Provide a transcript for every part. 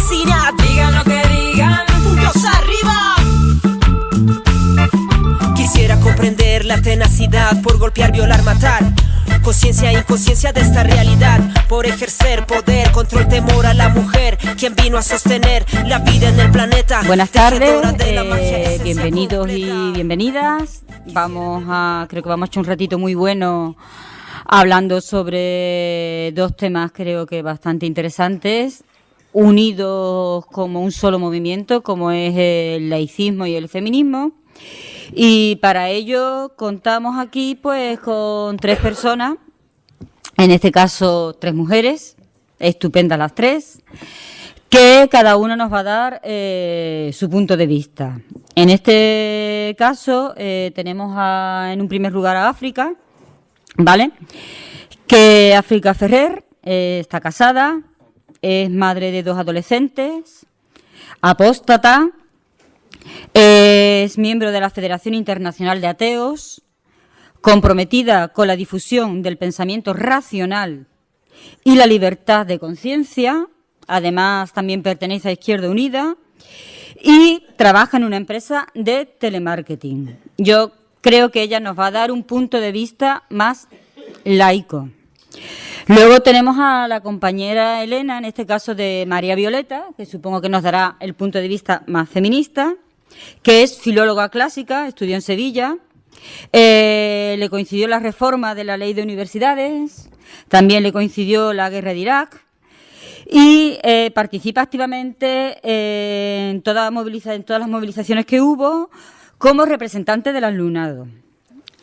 campesina. Digan lo que digan, puntos arriba. Quisiera comprender la tenacidad por golpear, violar, matar. Conciencia e inconsciencia de esta realidad. Por ejercer poder contra el temor a la mujer, quien vino a sostener la vida en el planeta. Buenas tardes, bienvenidos y bienvenidas. Creo que vamos a echar un ratito muy bueno hablando sobre dos temas creo que bastante interesantes, unidos como un solo movimiento, como es el laicismo y el feminismo. Y para ello contamos aquí pues con tres personas, en este caso tres mujeres, estupendas las tres, que cada una nos va a dar su punto de vista. En este caso tenemos en un primer lugar a África, ¿vale? Que África Ferrer está casada, es madre de 2 adolescentes, apóstata, es miembro de la Federación Internacional de Ateos, comprometida con la difusión del pensamiento racional y la libertad de conciencia. Además, también pertenece a Izquierda Unida y trabaja en una empresa de telemarketing. Yo creo que ella nos va a dar un punto de vista más laico. Luego tenemos a la compañera Elena, en este caso de María Violeta, que supongo que nos dará el punto de vista más feminista, que es filóloga clásica, estudió en Sevilla, le coincidió la reforma de la ley de universidades, también le coincidió la guerra de Irak y participa activamente en todas las movilizaciones que hubo como representante del alumnado.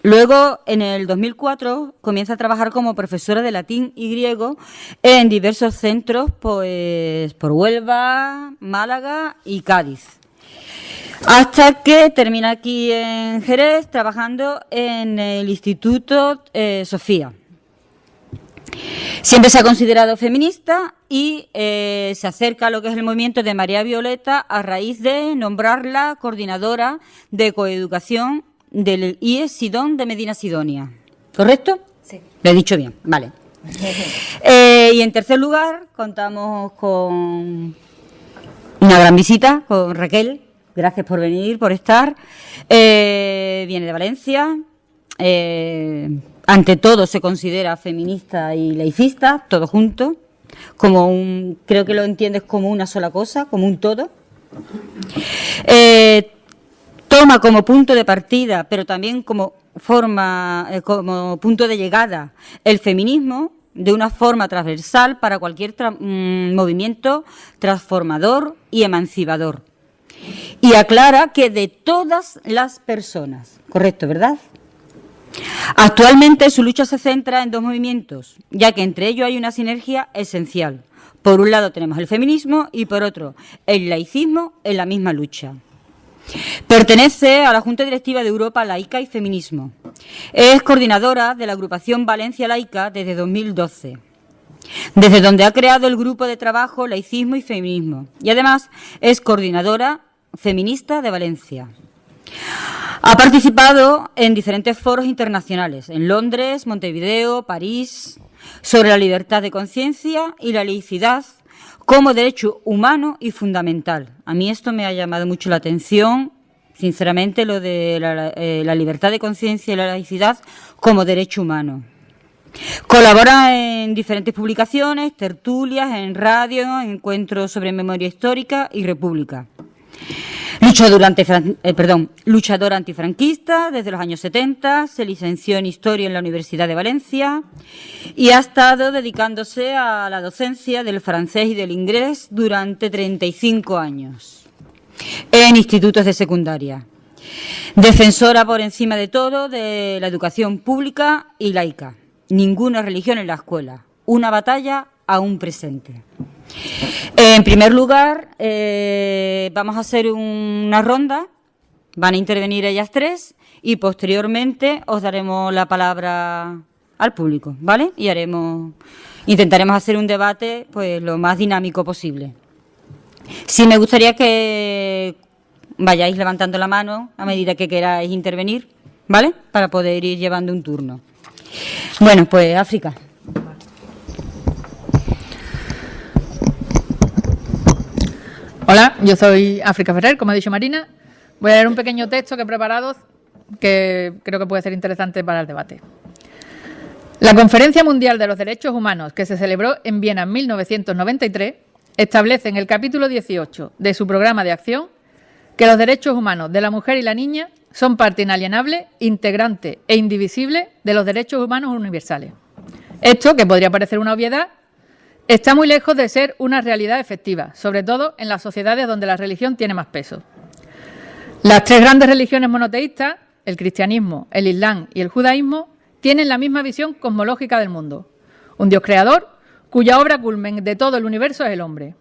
Luego, en el 2004, comienza a trabajar como profesora de latín y griego en diversos centros, pues por Huelva, Málaga y Cádiz. Hasta que termina aquí en Jerez, trabajando en el Instituto Sofía. Siempre se ha considerado feminista y se acerca a lo que es el movimiento de María Violeta a raíz de nombrarla coordinadora de coeducación del IES Sidón de Medina Sidonia. ¿Correcto? Sí. Lo he dicho bien, vale. Y en tercer lugar contamos con una gran visita, con Raquel. Gracias por venir, por estar. Viene de Valencia. Ante todo se considera feminista y laicista, todo junto. Creo que lo entiendes como una sola cosa, como un todo. Toma como punto de partida, pero también como punto de llegada, el feminismo de una forma transversal para cualquier movimiento transformador y emancipador. Y aclara que de todas las personas, correcto, ¿verdad? Actualmente su lucha se centra en 2 movimientos, ya que entre ellos hay una sinergia esencial. Por un lado tenemos el feminismo y por otro el laicismo en la misma lucha. Pertenece a la Junta Directiva de Europa Laica y Feminismo. Es coordinadora de la agrupación Valencia Laica desde 2012, desde donde ha creado el grupo de trabajo Laicismo y Feminismo. Y además es coordinadora feminista de Valencia. Ha participado en diferentes foros internacionales, en Londres, Montevideo, París, sobre la libertad de conciencia y la laicidad como derecho humano y fundamental. A mí esto me ha llamado mucho la atención, sinceramente, lo de la libertad de conciencia y la laicidad como derecho humano. Colabora en diferentes publicaciones, tertulias, en radio, encuentros sobre memoria histórica y república. Luchadora antifranquista desde los años 70, se licenció en Historia en la Universidad de Valencia y ha estado dedicándose a la docencia del francés y del inglés durante 35 años en institutos de secundaria. Defensora por encima de todo de la educación pública y laica. Ninguna religión en la escuela. Una batalla aún presente. En primer lugar, vamos a hacer una ronda, van a intervenir ellas tres y posteriormente os daremos la palabra al público, ¿vale? Y intentaremos hacer un debate pues lo más dinámico posible. Sí, me gustaría que vayáis levantando la mano a medida que queráis intervenir, ¿vale? Para poder ir llevando un turno. Bueno, pues Hola, yo soy África Ferrer, como ha dicho Marina. Voy a leer un pequeño texto que he preparado que creo que puede ser interesante para el debate. La Conferencia Mundial de los Derechos Humanos, que se celebró en Viena en 1993, establece en el capítulo 18 de su programa de acción que los derechos humanos de la mujer y la niña son parte inalienable, integrante e indivisible de los derechos humanos universales. Esto, que podría parecer una obviedad, está muy lejos de ser una realidad efectiva, sobre todo en las sociedades donde la religión tiene más peso. Las tres grandes religiones monoteístas, el cristianismo, el islam y el judaísmo, tienen la misma visión cosmológica del mundo. Un Dios creador, cuya obra culmen de todo el universo es el hombre.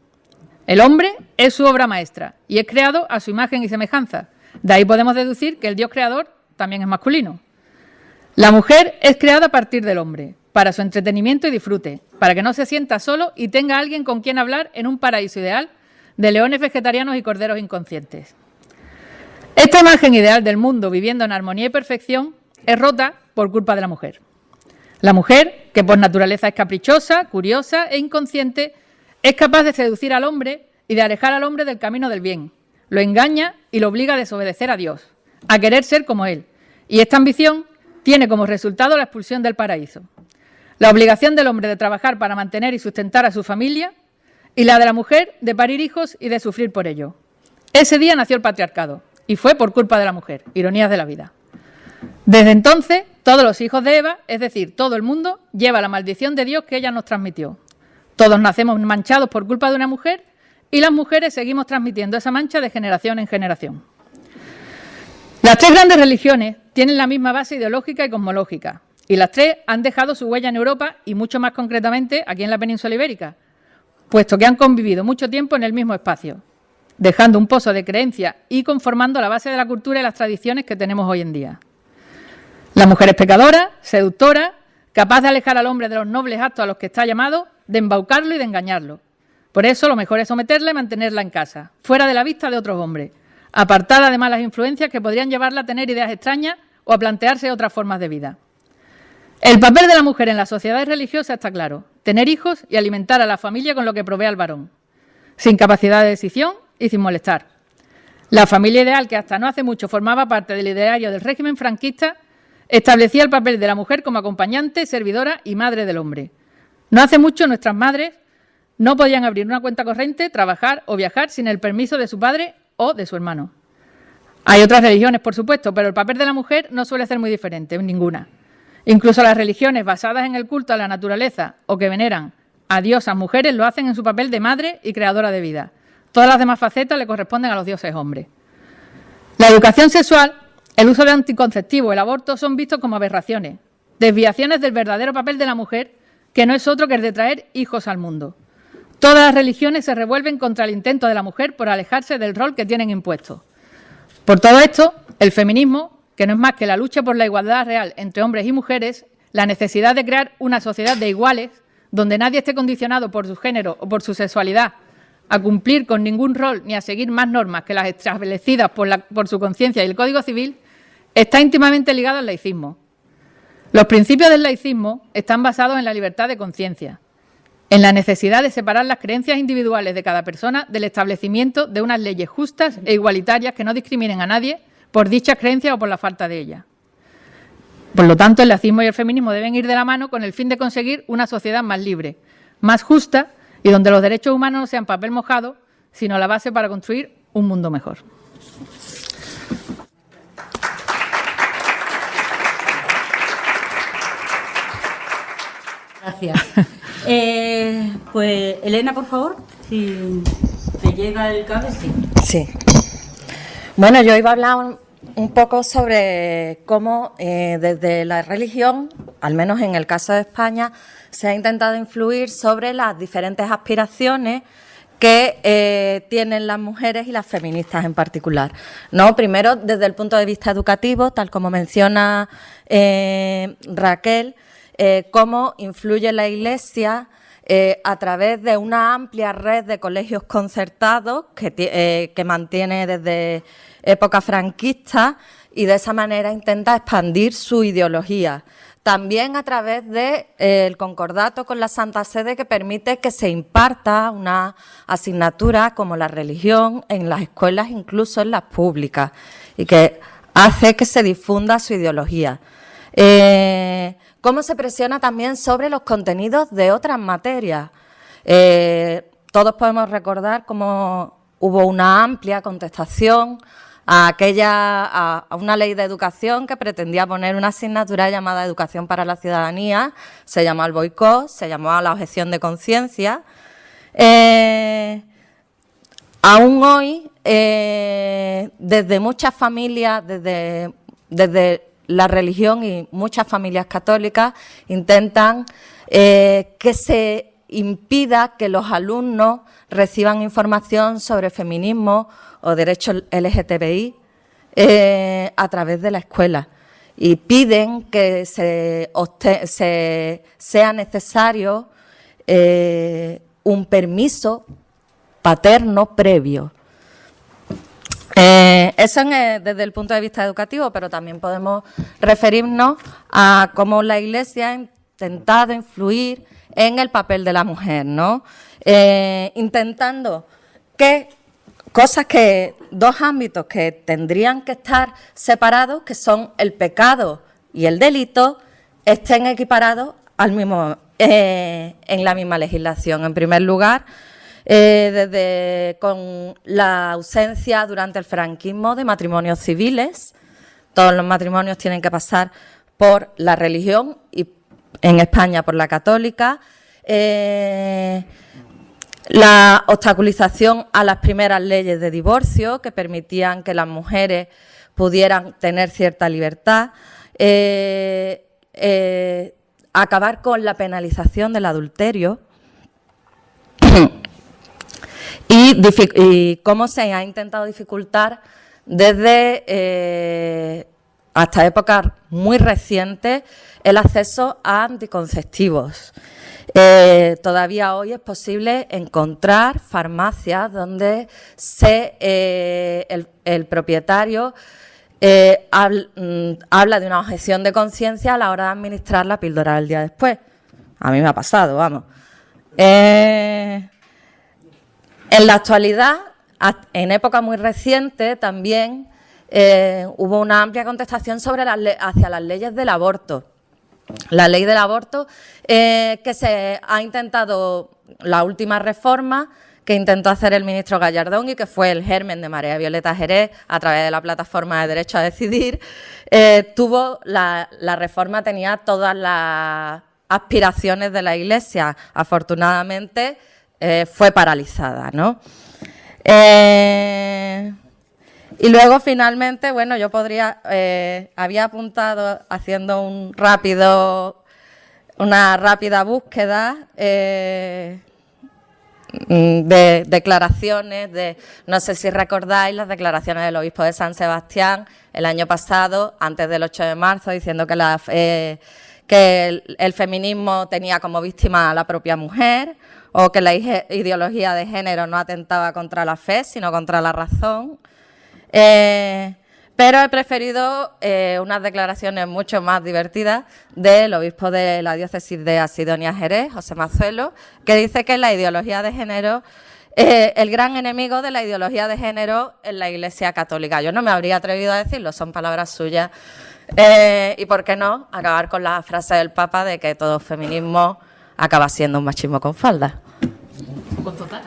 El hombre es su obra maestra y es creado a su imagen y semejanza. De ahí podemos deducir que el Dios creador también es masculino. La mujer es creada a partir del hombre, para su entretenimiento y disfrute, para que no se sienta solo y tenga alguien con quien hablar en un paraíso ideal de leones vegetarianos y corderos inconscientes. Esta imagen ideal del mundo viviendo en armonía y perfección es rota por culpa de la mujer. La mujer, que por naturaleza es caprichosa, curiosa e inconsciente, es capaz de seducir al hombre y de alejar al hombre del camino del bien. Lo engaña y lo obliga a desobedecer a Dios, a querer ser como Él. Y esta ambición tiene como resultado la expulsión del paraíso. La obligación del hombre de trabajar para mantener y sustentar a su familia y la de la mujer de parir hijos y de sufrir por ello. Ese día nació el patriarcado y fue por culpa de la mujer, ironías de la vida. Desde entonces, todos los hijos de Eva, es decir, todo el mundo, lleva la maldición de Dios que ella nos transmitió. Todos nacemos manchados por culpa de una mujer y las mujeres seguimos transmitiendo esa mancha de generación en generación. Las tres grandes religiones tienen la misma base ideológica y cosmológica, y las tres han dejado su huella en Europa y mucho más concretamente aquí en la península ibérica, puesto que han convivido mucho tiempo en el mismo espacio, dejando un pozo de creencia y conformando la base de la cultura y las tradiciones que tenemos hoy en día. La mujer es pecadora, seductora, capaz de alejar al hombre de los nobles actos a los que está llamado, de embaucarlo y de engañarlo. Por eso lo mejor es someterla y mantenerla en casa, fuera de la vista de otros hombres, apartada de malas influencias que podrían llevarla a tener ideas extrañas o a plantearse otras formas de vida. El papel de la mujer en las sociedades religiosas está claro: tener hijos y alimentar a la familia con lo que provee al varón, sin capacidad de decisión y sin molestar. La familia ideal, que hasta no hace mucho formaba parte del ideario del régimen franquista, establecía el papel de la mujer como acompañante, servidora y madre del hombre. No hace mucho nuestras madres no podían abrir una cuenta corriente, trabajar o viajar sin el permiso de su padre o de su hermano. Hay otras religiones, por supuesto, pero el papel de la mujer no suele ser muy diferente, ninguna. Incluso las religiones basadas en el culto a la naturaleza o que veneran a diosas mujeres lo hacen en su papel de madre y creadora de vida. Todas las demás facetas le corresponden a los dioses hombres. La educación sexual, el uso de anticonceptivos, el aborto son vistos como aberraciones, desviaciones del verdadero papel de la mujer, que no es otro que el de traer hijos al mundo. Todas las religiones se revuelven contra el intento de la mujer por alejarse del rol que tienen impuesto. Por todo esto, el feminismo, que no es más que la lucha por la igualdad real entre hombres y mujeres, la necesidad de crear una sociedad de iguales, donde nadie esté condicionado por su género o por su sexualidad a cumplir con ningún rol ni a seguir más normas que las establecidas por su conciencia y el Código Civil, está íntimamente ligado al laicismo. Los principios del laicismo están basados en la libertad de conciencia, en la necesidad de separar las creencias individuales de cada persona del establecimiento de unas leyes justas e igualitarias que no discriminen a nadie por dichas creencias o por la falta de ellas. Por lo tanto, el laicismo y el feminismo deben ir de la mano con el fin de conseguir una sociedad más libre, más justa y donde los derechos humanos no sean papel mojado, sino la base para construir un mundo mejor. Gracias. Pues Elena, por favor, si te llega el cable, sí. Sí. Bueno, yo iba a hablar un poco sobre cómo desde la religión, al menos en el caso de España, se ha intentado influir sobre las diferentes aspiraciones que tienen las mujeres y las feministas en particular, ¿no? Primero, desde el punto de vista educativo, tal como menciona Raquel, cómo influye la Iglesia a través de una amplia red de colegios concertados que mantiene desde época franquista y de esa manera intenta expandir su ideología, también a través del concordato con la Santa Sede, que permite que se imparta una asignatura como la religión en las escuelas, incluso en las públicas, y que hace que se difunda su ideología. Cómo se presiona también sobre los contenidos de otras materias. Todos podemos recordar cómo hubo una amplia contestación a una ley de educación que pretendía poner una asignatura llamada Educación para la Ciudadanía, se llamó el boicot, se llamó la objeción de conciencia. Aún hoy, desde muchas familias, desde la religión y muchas familias católicas intentan que se impida que los alumnos reciban información sobre feminismo o derechos LGTBI a través de la escuela, y piden que sea necesario un permiso paterno previo. Eso desde el punto de vista educativo, pero también podemos referirnos a cómo la Iglesia ha intentado influir en el papel de la mujer, ¿no? Intentando que dos ámbitos que tendrían que estar separados, que son el pecado y el delito, estén equiparados en la misma legislación. En primer lugar, con la ausencia durante el franquismo de matrimonios civiles, todos los matrimonios tienen que pasar por la religión y en España por la católica. La obstaculización a las primeras leyes de divorcio que permitían que las mujeres pudieran tener cierta libertad, acabar con la penalización del adulterio y cómo se ha intentado dificultar desde hasta épocas muy recientes el acceso a anticonceptivos. Todavía hoy es posible encontrar farmacias donde el propietario habla de una objeción de conciencia a la hora de administrar la píldora del día después. A mí me ha pasado, vamos. En la actualidad, en época muy reciente, también hubo una amplia contestación hacia las leyes del aborto. La ley del aborto que se ha intentado, la última reforma que intentó hacer el ministro Gallardón y que fue el germen de María Violeta Jerez a través de la plataforma de Derecho a Decidir, la reforma tenía todas las aspiraciones de la Iglesia. Afortunadamente fue paralizada, ¿no? Y luego, finalmente, bueno, yo había apuntado haciendo una rápida búsqueda de declaraciones, no sé si recordáis las declaraciones del obispo de San Sebastián el año pasado, antes del 8 de marzo, diciendo que el feminismo tenía como víctima a la propia mujer, o que la ideología de género no atentaba contra la fe, sino contra la razón. Pero he preferido unas declaraciones mucho más divertidas del obispo de la diócesis de Asidonia Jerez, José Mazuelo, que dice que la ideología de género, el gran enemigo de la ideología de género en la Iglesia católica. Yo no me habría atrevido a decirlo, son palabras suyas. Y por qué no acabar con la frase del Papa de que todo feminismo acaba siendo un machismo con falda. Con total.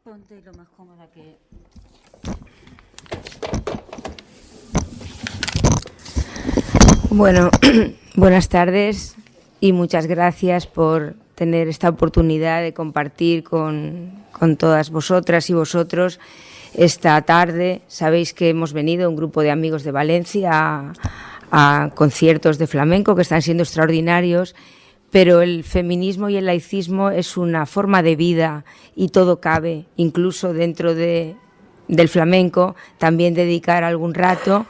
Ponte lo más cómoda que... Bueno, buenas tardes y muchas gracias por tener esta oportunidad de compartir con todas vosotras y vosotros esta tarde. Sabéis que hemos venido un grupo de amigos de Valencia a conciertos de flamenco que están siendo extraordinarios, pero el feminismo y el laicismo es una forma de vida y todo cabe, incluso dentro del flamenco, también dedicar algún rato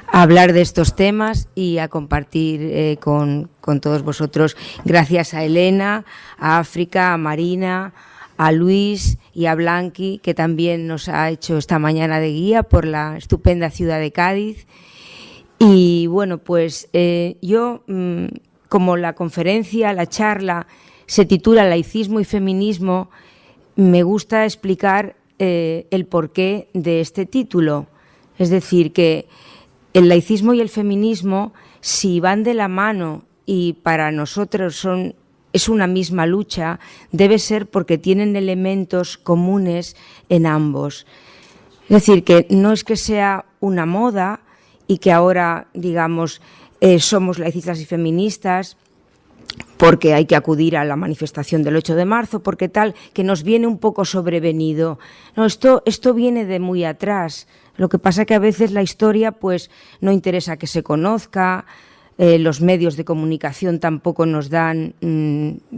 a hablar de estos temas y a compartir con todos vosotros. Gracias a Elena, a África, a Marina, a Luis y a Blanqui, que también nos ha hecho esta mañana de guía por la estupenda ciudad de Cádiz. Y bueno, pues yo, como la conferencia, la charla, se titula Laicismo y Feminismo, me gusta explicar el porqué de este título. Es decir, que el laicismo y el feminismo, si van de la mano y para nosotros es una misma lucha, debe ser porque tienen elementos comunes en ambos. Es decir, que no es que sea una moda y que ahora, digamos, somos laicistas y feministas porque hay que acudir a la manifestación del 8 de marzo, porque tal, que nos viene un poco sobrevenido. No, esto viene de muy atrás. Lo que pasa que a veces la historia pues no interesa que se conozca, los medios de comunicación tampoco nos dan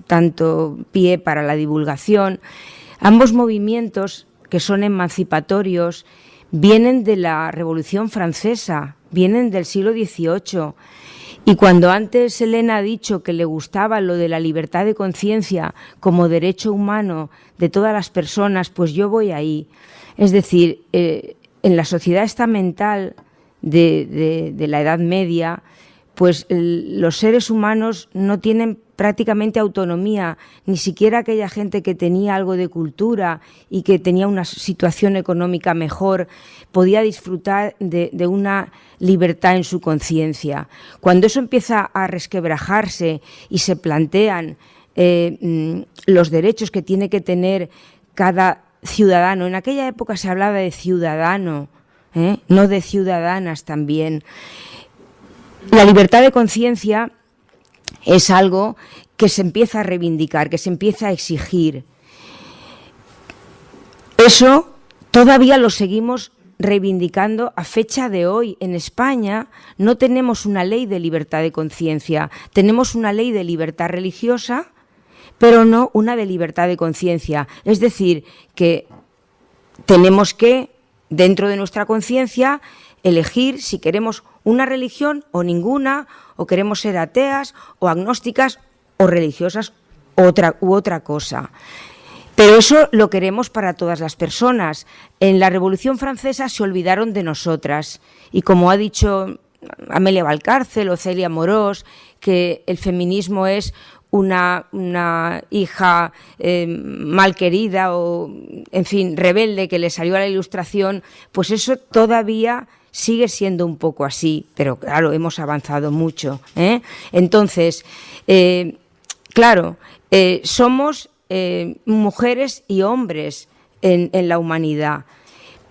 tanto pie para la divulgación. Ambos movimientos, que son emancipatorios, vienen de la Revolución Francesa, vienen del siglo XVIII. Y cuando antes Elena ha dicho que le gustaba lo de la libertad de conciencia como derecho humano de todas las personas, pues yo voy ahí. Es decir, en la sociedad estamental de la Edad Media, pues los seres humanos no tienen prácticamente autonomía, ni siquiera aquella gente que tenía algo de cultura y que tenía una situación económica mejor, podía disfrutar de una libertad en su conciencia. Cuando eso empieza a resquebrajarse y se plantean los derechos que tiene que tener cada ciudadano, en aquella época se hablaba de ciudadano, no de ciudadanas también. La libertad de conciencia es algo que se empieza a reivindicar, que se empieza a exigir. Eso todavía lo seguimos reivindicando a fecha de hoy. En España no tenemos una ley de libertad de conciencia, tenemos una ley de libertad religiosa, pero no una de libertad de conciencia. Es decir, que tenemos que, dentro de nuestra conciencia, elegir si queremos una religión o ninguna, o queremos ser ateas o agnósticas o religiosas u otra cosa. Pero eso lo queremos para todas las personas. En la Revolución Francesa se olvidaron de nosotras y, como ha dicho Amelia Valcárcel o Celia Morós, que el feminismo es una hija mal querida o, en fin, rebelde que le salió a la Ilustración, pues eso todavía sigue siendo un poco así, pero claro, hemos avanzado mucho, ¿eh? Entonces, claro, somos mujeres y hombres en la humanidad,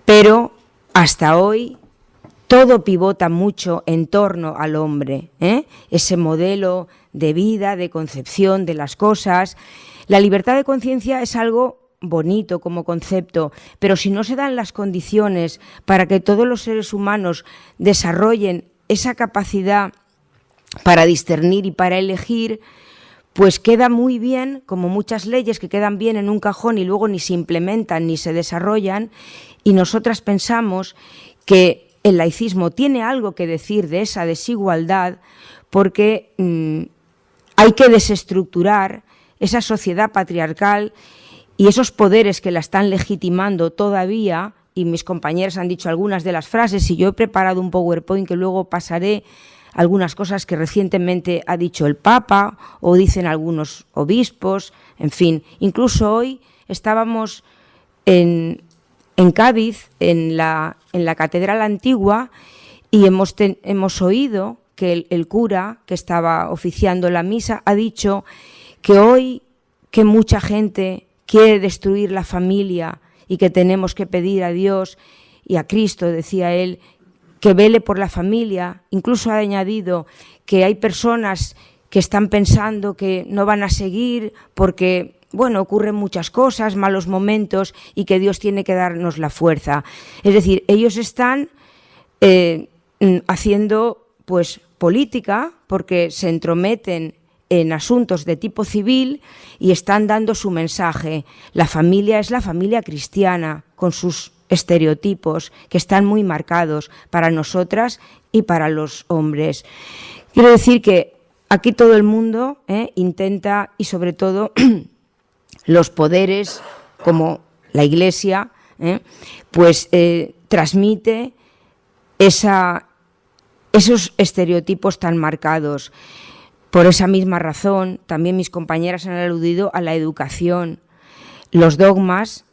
pero hasta hoy todo pivota mucho en torno al hombre, ese modelo de vida, de concepción de las cosas. La libertad de conciencia es algo bonito como concepto, pero si no se dan las condiciones para que todos los seres humanos desarrollen esa capacidad para discernir y para elegir, pues queda muy bien, como muchas leyes que quedan bien en un cajón y luego ni se implementan ni se desarrollan, y nosotras pensamos que el laicismo tiene algo que decir de esa desigualdad, porque hay que desestructurar esa sociedad patriarcal y esos poderes que la están legitimando todavía, y mis compañeras han dicho algunas de las frases, y yo he preparado un PowerPoint que luego pasaré, algunas cosas que recientemente ha dicho el Papa o dicen algunos obispos, en fin. Incluso hoy estábamos en Cádiz, en la Catedral Antigua, y hemos oído que el cura que estaba oficiando la misa ha dicho que hoy que mucha gente quiere destruir la familia y que tenemos que pedir a Dios y a Cristo, decía él, que vele por la familia. Incluso ha añadido que hay personas que están pensando que no van a seguir porque, bueno, ocurren muchas cosas, malos momentos, y que Dios tiene que darnos la fuerza. Es decir, ellos están haciendo pues política porque se entrometen en asuntos de tipo civil y están dando su mensaje. La familia es la familia cristiana, con sus estereotipos que están muy marcados para nosotras y para los hombres. Quiero decir que aquí todo el mundo intenta, y sobre todo los poderes, como la Iglesia, pues transmite esos estereotipos tan marcados. Por esa misma razón, también mis compañeras han aludido a la educación. Los dogmas,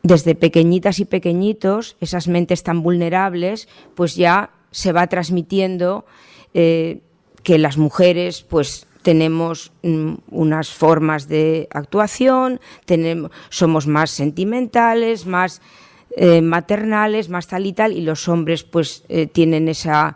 desde pequeñitas y pequeñitos, esas mentes tan vulnerables, pues ya se va transmitiendo que las mujeres pues tenemos unas formas de actuación, somos más sentimentales, más maternales, más tal y tal, y los hombres pues tienen ese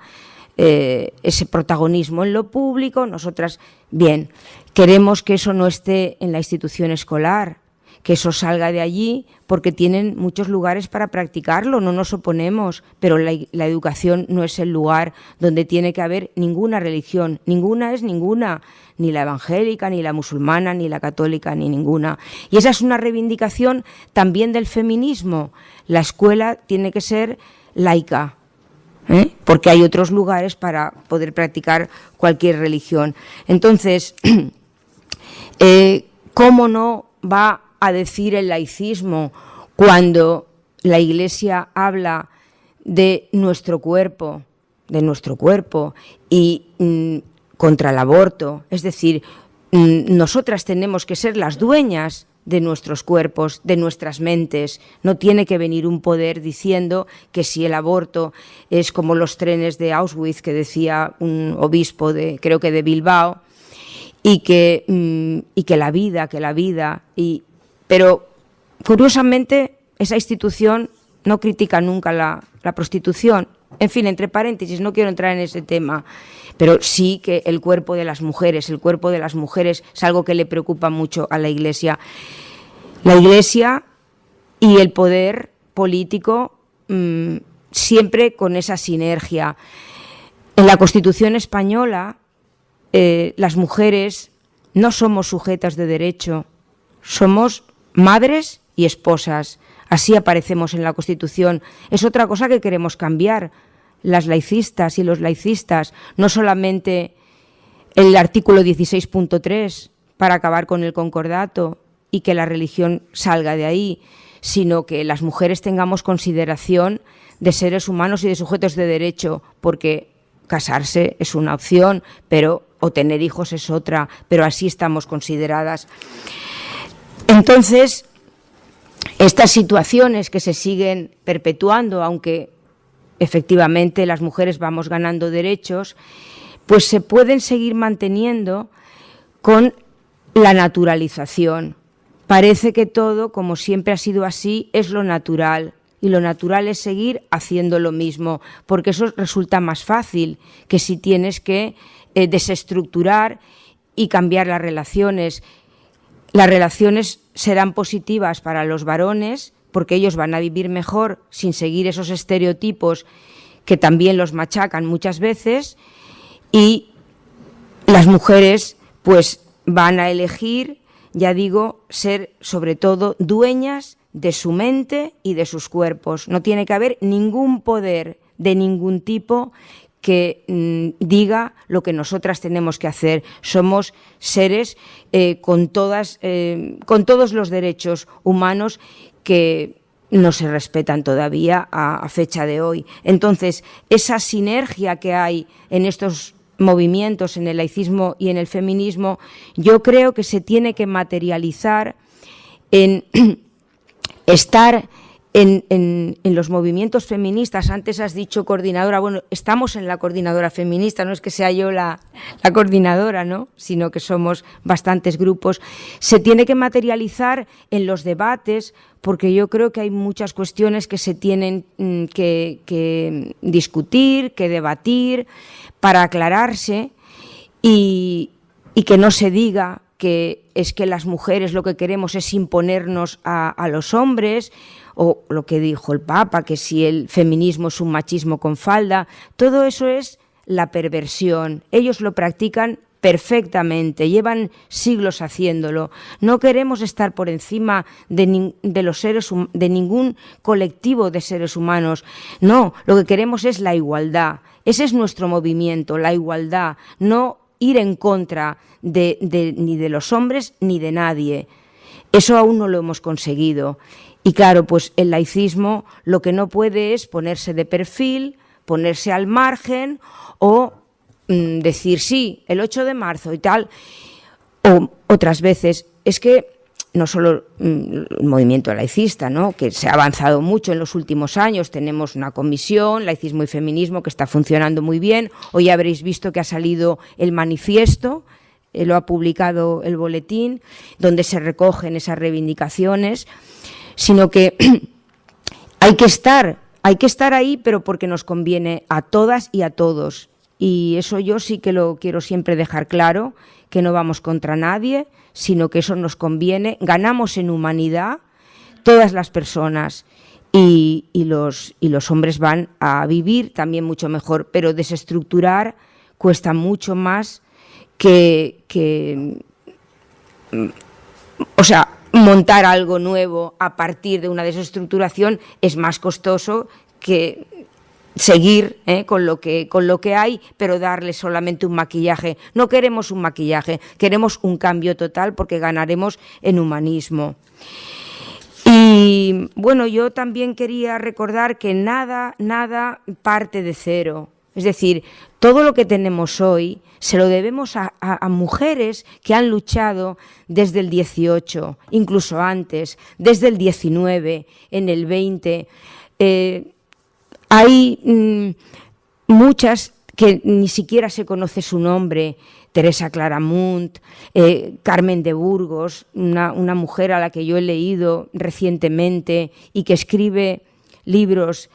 protagonismo en lo público. Nosotras, bien, queremos que eso no esté en la institución escolar, que eso salga de allí, porque tienen muchos lugares para practicarlo, no nos oponemos, pero la educación no es el lugar donde tiene que haber ninguna religión, ninguna es ninguna, ni la evangélica, ni la musulmana, ni la católica, ni ninguna. Y esa es una reivindicación también del feminismo. La escuela tiene que ser laica, porque hay otros lugares para poder practicar cualquier religión. Entonces, ¿cómo no va a decir el laicismo cuando la Iglesia habla de nuestro cuerpo y contra el aborto? Es decir, nosotras tenemos que ser las dueñas de nuestros cuerpos, de nuestras mentes. No tiene que venir un poder diciendo que si el aborto es como los trenes de Auschwitz, que decía un obispo creo que de Bilbao, y que la vida. Pero curiosamente esa institución no critica nunca la prostitución. En fin, entre paréntesis, no quiero entrar en ese tema, pero sí que el cuerpo de las mujeres es algo que le preocupa mucho a la Iglesia. La Iglesia y el poder político siempre con esa sinergia. En la Constitución española las mujeres no somos sujetas de derecho, somos madres y esposas. Así aparecemos en la Constitución. Es otra cosa que queremos cambiar, las laicistas y los laicistas, no solamente el artículo 16.3 para acabar con el concordato y que la religión salga de ahí, sino que las mujeres tengamos consideración de seres humanos y de sujetos de derecho, porque casarse es una opción, o tener hijos es otra, pero así estamos consideradas. Entonces, estas situaciones que se siguen perpetuando, aunque efectivamente las mujeres vamos ganando derechos, pues se pueden seguir manteniendo con la naturalización. Parece que todo, como siempre ha sido así, es lo natural. Y lo natural es seguir haciendo lo mismo, porque eso resulta más fácil que si tienes que desestructurar y cambiar las relaciones. Las relaciones serán positivas para los varones, porque ellos van a vivir mejor sin seguir esos estereotipos que también los machacan muchas veces, y las mujeres pues van a elegir, ya digo, ser sobre todo dueñas de su mente y de sus cuerpos. No tiene que haber ningún poder de ningún tipo que diga lo que nosotras tenemos que hacer. Somos seres con todos los derechos humanos que no se respetan todavía a fecha de hoy. Entonces, esa sinergia que hay en estos movimientos, en el laicismo y en el feminismo, yo creo que se tiene que materializar en estar en los movimientos feministas. Antes has dicho coordinadora, bueno, estamos en la coordinadora feminista, no es que sea yo la coordinadora, ¿no?, sino que somos bastantes grupos. Se tiene que materializar en los debates, porque yo creo que hay muchas cuestiones que se tienen que discutir, que debatir, para aclararse y que no se diga que es que las mujeres lo que queremos es imponernos a los hombres, o lo que dijo el Papa, que si el feminismo es un machismo con falda. Todo eso es la perversión. Ellos lo practican perfectamente, llevan siglos haciéndolo. No queremos estar por encima de los seres de ningún colectivo de seres humanos. No, lo que queremos es la igualdad. Ese es nuestro movimiento, la igualdad, no ir en contra ni de los hombres ni de nadie. Eso aún no lo hemos conseguido. Y claro, pues el laicismo lo que no puede es ponerse de perfil, ponerse al margen o decir sí, el 8 de marzo y tal. O otras veces, es que no solo el movimiento laicista, ¿no?, que se ha avanzado mucho en los últimos años, tenemos una comisión, laicismo y feminismo, que está funcionando muy bien. Hoy habréis visto que ha salido el manifiesto, lo ha publicado el boletín, donde se recogen esas reivindicaciones, sino que hay que estar ahí, pero porque nos conviene a todas y a todos. Y eso yo sí que lo quiero siempre dejar claro, que no vamos contra nadie, sino que eso nos conviene. Ganamos en humanidad todas las personas y los hombres van a vivir también mucho mejor, pero desestructurar cuesta mucho más o sea, montar algo nuevo a partir de una desestructuración es más costoso que seguir con lo que hay, pero darle solamente un maquillaje. No queremos un maquillaje, queremos un cambio total, porque ganaremos en humanismo. Y bueno, yo también quería recordar que nada parte de cero. Es decir, todo lo que tenemos hoy se lo debemos a mujeres que han luchado desde el 18, incluso antes, desde el 19, en el 20. Hay muchas que ni siquiera se conoce su nombre: Teresa Claramunt, Carmen de Burgos, una mujer a la que yo he leído recientemente y que escribe libros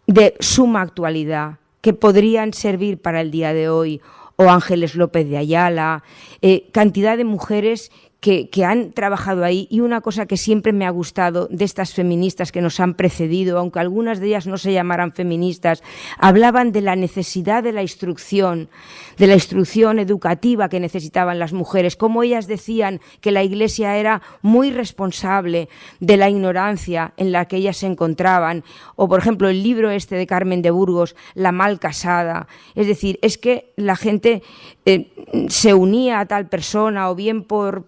de suma actualidad que podrían servir para el día de hoy, o Ángeles López de Ayala, cantidad de mujeres que han trabajado ahí. Y una cosa que siempre me ha gustado de estas feministas que nos han precedido, aunque algunas de ellas no se llamaran feministas, hablaban de la necesidad de la instrucción educativa que necesitaban las mujeres, cómo ellas decían que la Iglesia era muy responsable de la ignorancia en la que ellas se encontraban. O, por ejemplo, el libro este de Carmen de Burgos, La mal casada. Es decir, es que la gente se unía a tal persona, o bien por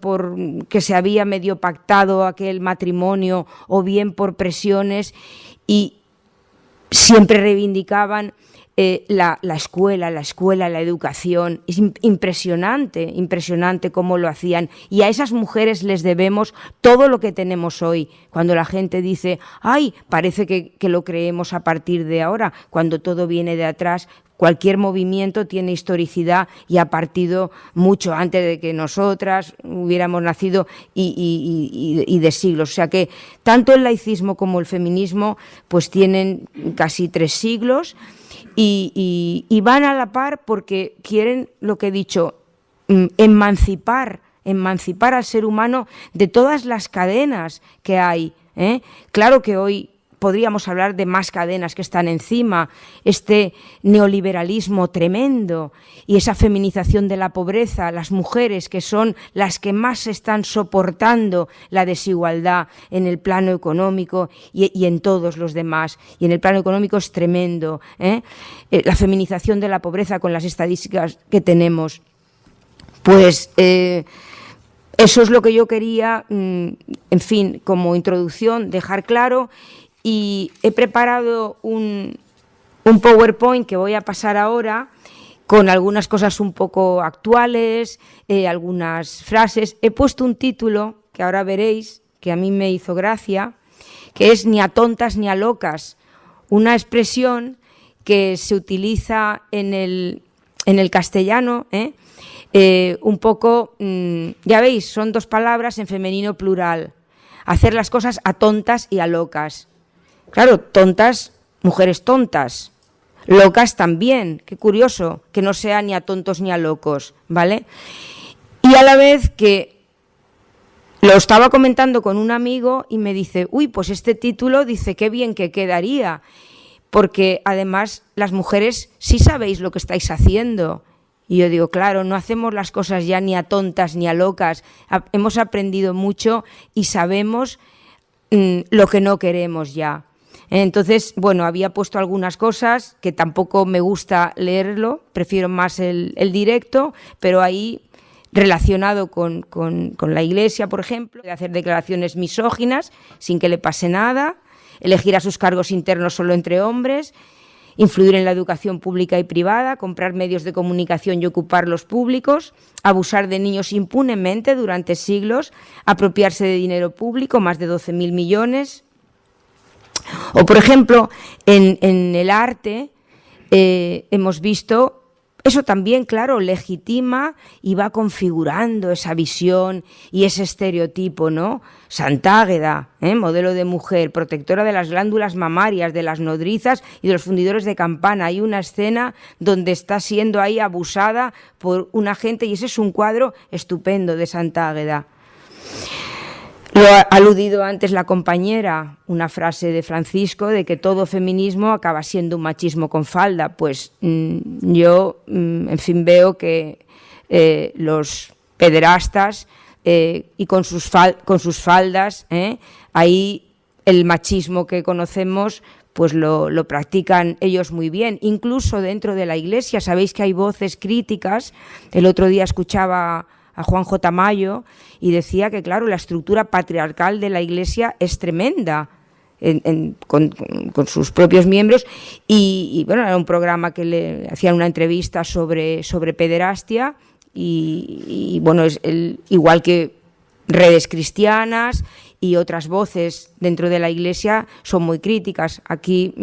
que se había medio pactado aquel matrimonio, o bien por presiones, y siempre reivindicaban la escuela, la educación. Es impresionante cómo lo hacían, y a esas mujeres les debemos todo lo que tenemos hoy. Cuando la gente dice, ay, parece que lo creemos a partir de ahora, cuando todo viene de atrás. Cualquier movimiento tiene historicidad y ha partido mucho antes de que nosotras hubiéramos nacido y de siglos. O sea que tanto el laicismo como el feminismo pues tienen casi 3 siglos y van a la par, porque quieren, lo que he dicho, emancipar al ser humano de todas las cadenas que hay. Claro que hoy podríamos hablar de más cadenas que están encima, este neoliberalismo tremendo y esa feminización de la pobreza, las mujeres que son las que más están soportando la desigualdad en el plano económico y en todos los demás. Y en el plano económico es tremendo, la feminización de la pobreza con las estadísticas que tenemos. Pues eso es lo que yo quería, en fin, como introducción, dejar claro. Y he preparado un PowerPoint que voy a pasar ahora, con algunas cosas un poco actuales, algunas frases. He puesto un título, que ahora veréis, que a mí me hizo gracia, que es ni a tontas ni a locas, una expresión que se utiliza en el castellano, un poco, ya veis, son 2 palabras en femenino plural: hacer las cosas a tontas y a locas. Claro, tontas, mujeres tontas, locas también. Qué curioso que no sea ni a tontos ni a locos, ¿vale? Y a la vez que lo estaba comentando con un amigo y me dice, uy, pues este título, dice, qué bien que quedaría, porque además las mujeres sí sabéis lo que estáis haciendo. Y yo digo, claro, no hacemos las cosas ya ni a tontas ni a locas, hemos aprendido mucho y sabemos lo que no queremos ya. Entonces, bueno, había puesto algunas cosas que tampoco me gusta leerlo, prefiero más el directo, pero ahí relacionado con la Iglesia, por ejemplo, de hacer declaraciones misóginas sin que le pase nada, elegir a sus cargos internos solo entre hombres, influir en la educación pública y privada, comprar medios de comunicación y ocupar los públicos, abusar de niños impunemente durante siglos, apropiarse de dinero público, más de 12.000 millones. O, por ejemplo, en el arte hemos visto, eso también, claro, legitima y va configurando esa visión y ese estereotipo, ¿no? Santa Águeda, modelo de mujer, protectora de las glándulas mamarias, de las nodrizas y de los fundidores de campana. Hay una escena donde está siendo ahí abusada por una gente y ese es un cuadro estupendo de Santa Águeda. Lo ha aludido antes la compañera, una frase de Francisco de que todo feminismo acaba siendo un machismo con falda. Pues yo, en fin, veo que los pederastas y con sus faldas, ahí el machismo que conocemos pues lo practican ellos muy bien, incluso dentro de la Iglesia. Sabéis que hay voces críticas. El otro día escuchaba a Juanjo Tamayo y decía que, claro, la estructura patriarcal de la Iglesia es tremenda con sus propios miembros y bueno, era un programa que le hacían una entrevista sobre pederastia y bueno, igual que redes cristianas y otras voces dentro de la Iglesia son muy críticas. Aquí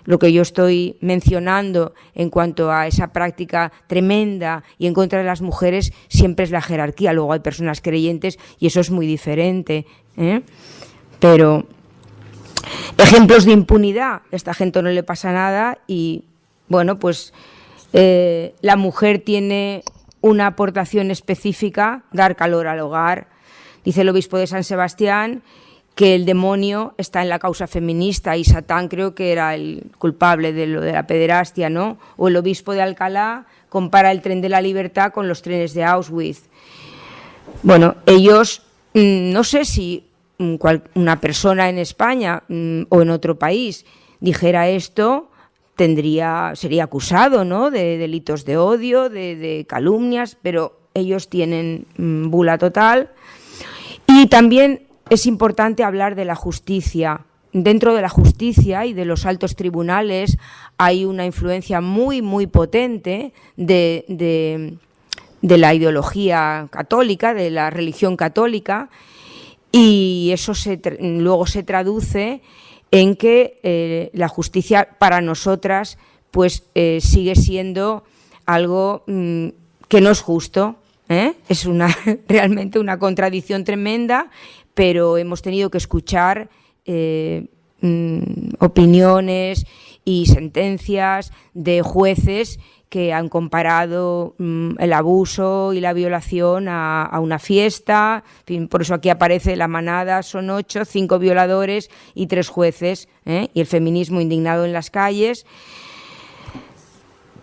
lo que yo estoy mencionando en cuanto a esa práctica tremenda y en contra de las mujeres siempre es la jerarquía. Luego hay personas creyentes y eso es muy diferente, Pero ejemplos de impunidad, a esta gente no le pasa nada y bueno, pues la mujer tiene una aportación específica, dar calor al hogar. Dice el obispo de San Sebastián que el demonio está en la causa feminista y Satán creo que era el culpable de lo de la pederastia, ¿no? O el obispo de Alcalá compara el tren de la libertad con los trenes de Auschwitz. Bueno, ellos, no sé si una persona en España o en otro país dijera esto, sería acusado, ¿no?, de delitos de odio, de calumnias, pero ellos tienen bula total. Y también es importante hablar de la justicia. Dentro de la justicia y de los altos tribunales hay una influencia muy, muy potente de la ideología católica, de la religión católica, y eso luego se traduce en que la justicia para nosotras pues sigue siendo algo que no es justo. Es realmente una contradicción tremenda, pero hemos tenido que escuchar opiniones y sentencias de jueces que han comparado el abuso y la violación a una fiesta. En fin, por eso aquí aparece la manada, son 8, 5 violadores y 3 jueces, y el feminismo indignado en las calles.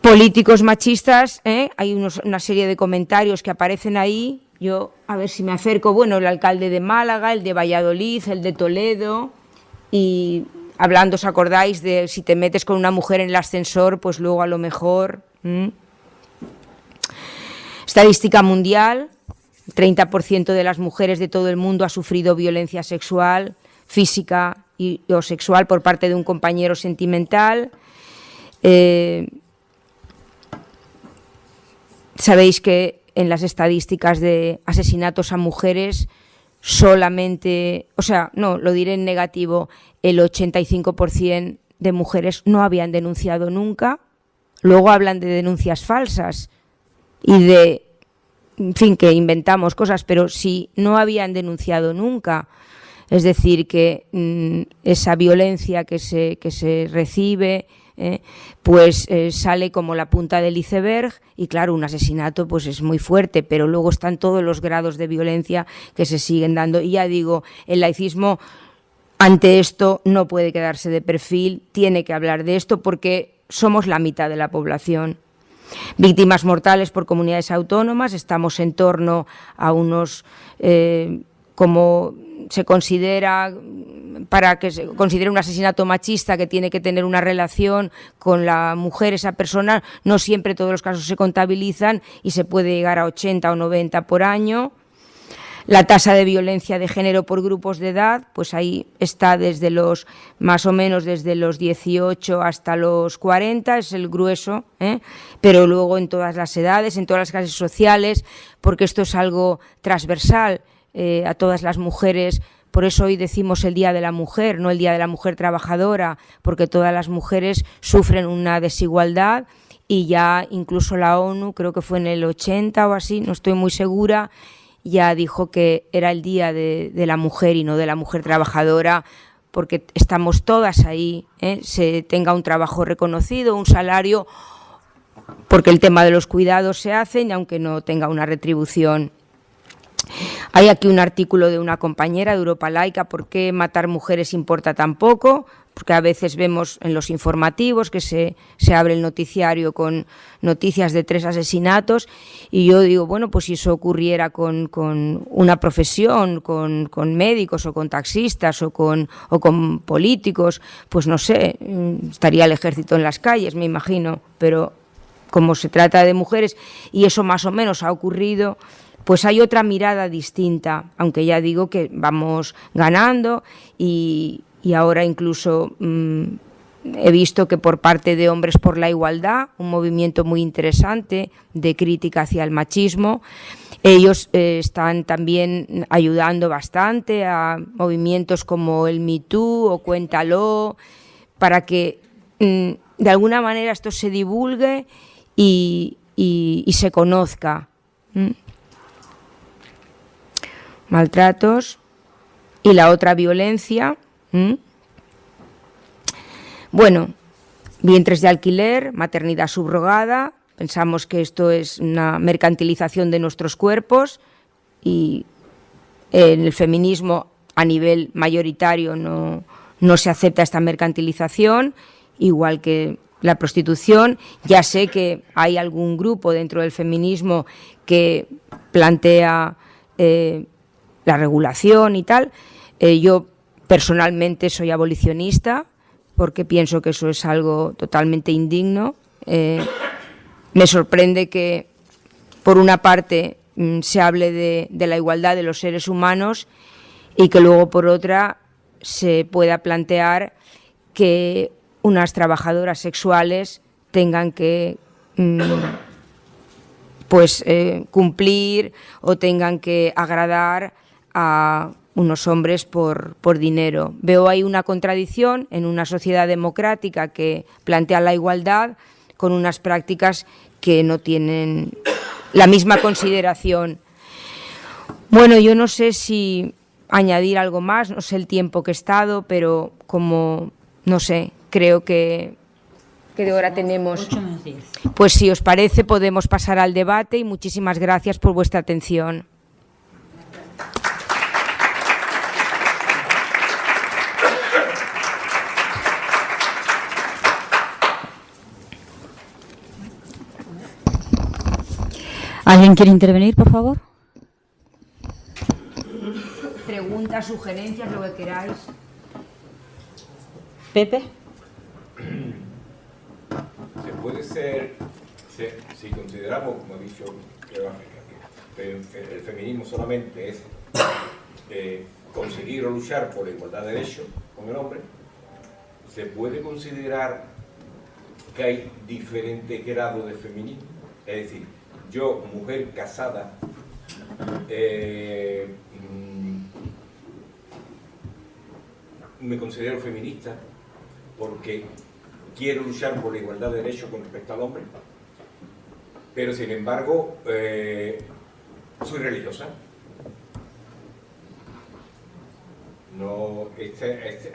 Políticos machistas, hay una serie de comentarios que aparecen ahí. Yo, a ver si me acerco, bueno, el alcalde de Málaga, el de Valladolid, el de Toledo, y hablando, ¿os acordáis de si te metes con una mujer en el ascensor, pues luego a lo mejor... Estadística mundial, 30% de las mujeres de todo el mundo ha sufrido violencia sexual, física o sexual por parte de un compañero sentimental. Sabéis que en las estadísticas de asesinatos a mujeres solamente, lo diré en negativo, el 85% de mujeres no habían denunciado nunca. Luego hablan de denuncias falsas y en fin, que inventamos cosas, pero si no habían denunciado nunca, es decir, que esa violencia que se recibe, pues sale como la punta del iceberg y claro, un asesinato pues es muy fuerte, pero luego están todos los grados de violencia que se siguen dando. Y ya digo, el laicismo ante esto no puede quedarse de perfil, tiene que hablar de esto porque somos la mitad de la población. Víctimas mortales por comunidades autónomas, estamos en torno a unos como se considera, para que se considere un asesinato machista, que tiene que tener una relación con la mujer, esa persona, no siempre todos los casos se contabilizan y se puede llegar a 80 o 90 por año. La tasa de violencia de género por grupos de edad, pues ahí está desde los, más o menos desde los 18 hasta los 40, es el grueso, pero luego en todas las edades, en todas las clases sociales, porque esto es algo transversal a todas las mujeres. Por eso hoy decimos el Día de la Mujer, no el Día de la Mujer Trabajadora, porque todas las mujeres sufren una desigualdad y ya incluso la ONU, creo que fue en el 80 o así, no estoy muy segura, ya dijo que era el día de la mujer y no de la mujer trabajadora, porque estamos todas ahí, se tenga un trabajo reconocido, un salario, porque el tema de los cuidados se hacen, aunque no tenga una retribución. Hay aquí un artículo de una compañera de Europa Laica, ¿por qué matar mujeres importa tan poco? Porque a veces vemos en los informativos que se abre el noticiario con noticias de 3 asesinatos y yo digo, bueno, pues si eso ocurriera con una profesión, con médicos o con taxistas o con políticos, pues no sé, estaría el ejército en las calles, me imagino, pero como se trata de mujeres y eso más o menos ha ocurrido, pues hay otra mirada distinta, aunque ya digo que vamos ganando y ahora incluso he visto que por parte de Hombres por la Igualdad, un movimiento muy interesante de crítica hacia el machismo, ellos están también ayudando bastante a movimientos como el Me Too o Cuéntalo, para que de alguna manera esto se divulgue y se conozca. Maltratos y la otra violencia. Bueno, vientres de alquiler, maternidad subrogada, pensamos que esto es una mercantilización de nuestros cuerpos y en el feminismo a nivel mayoritario no se acepta esta mercantilización, igual que la prostitución. Ya sé que hay algún grupo dentro del feminismo que plantea la regulación y tal. Yo personalmente soy abolicionista porque pienso que eso es algo totalmente indigno. Me sorprende que, por una parte, se hable de la igualdad de los seres humanos y que luego, por otra, se pueda plantear que unas trabajadoras sexuales tengan que cumplir o tengan que agradar a unos hombres por dinero. Veo ahí una contradicción en una sociedad democrática que plantea la igualdad con unas prácticas que no tienen la misma consideración. Bueno, yo no sé si añadir algo más, no sé el tiempo que he estado, pero como, no sé, creo que de hora tenemos. Pues si os parece podemos pasar al debate y muchísimas gracias por vuestra atención. ¿Alguien quiere intervenir, por favor? Preguntas, sugerencias, lo que queráis. Pepe. Se puede ser, si consideramos, como ha dicho que el feminismo solamente es conseguir o luchar por la igualdad de derechos con el hombre, se puede considerar que hay diferentes grados de feminismo. Es decir, yo, mujer casada, me considero feminista porque quiero luchar por la igualdad de derechos con respecto al hombre, pero sin embargo soy religiosa. No,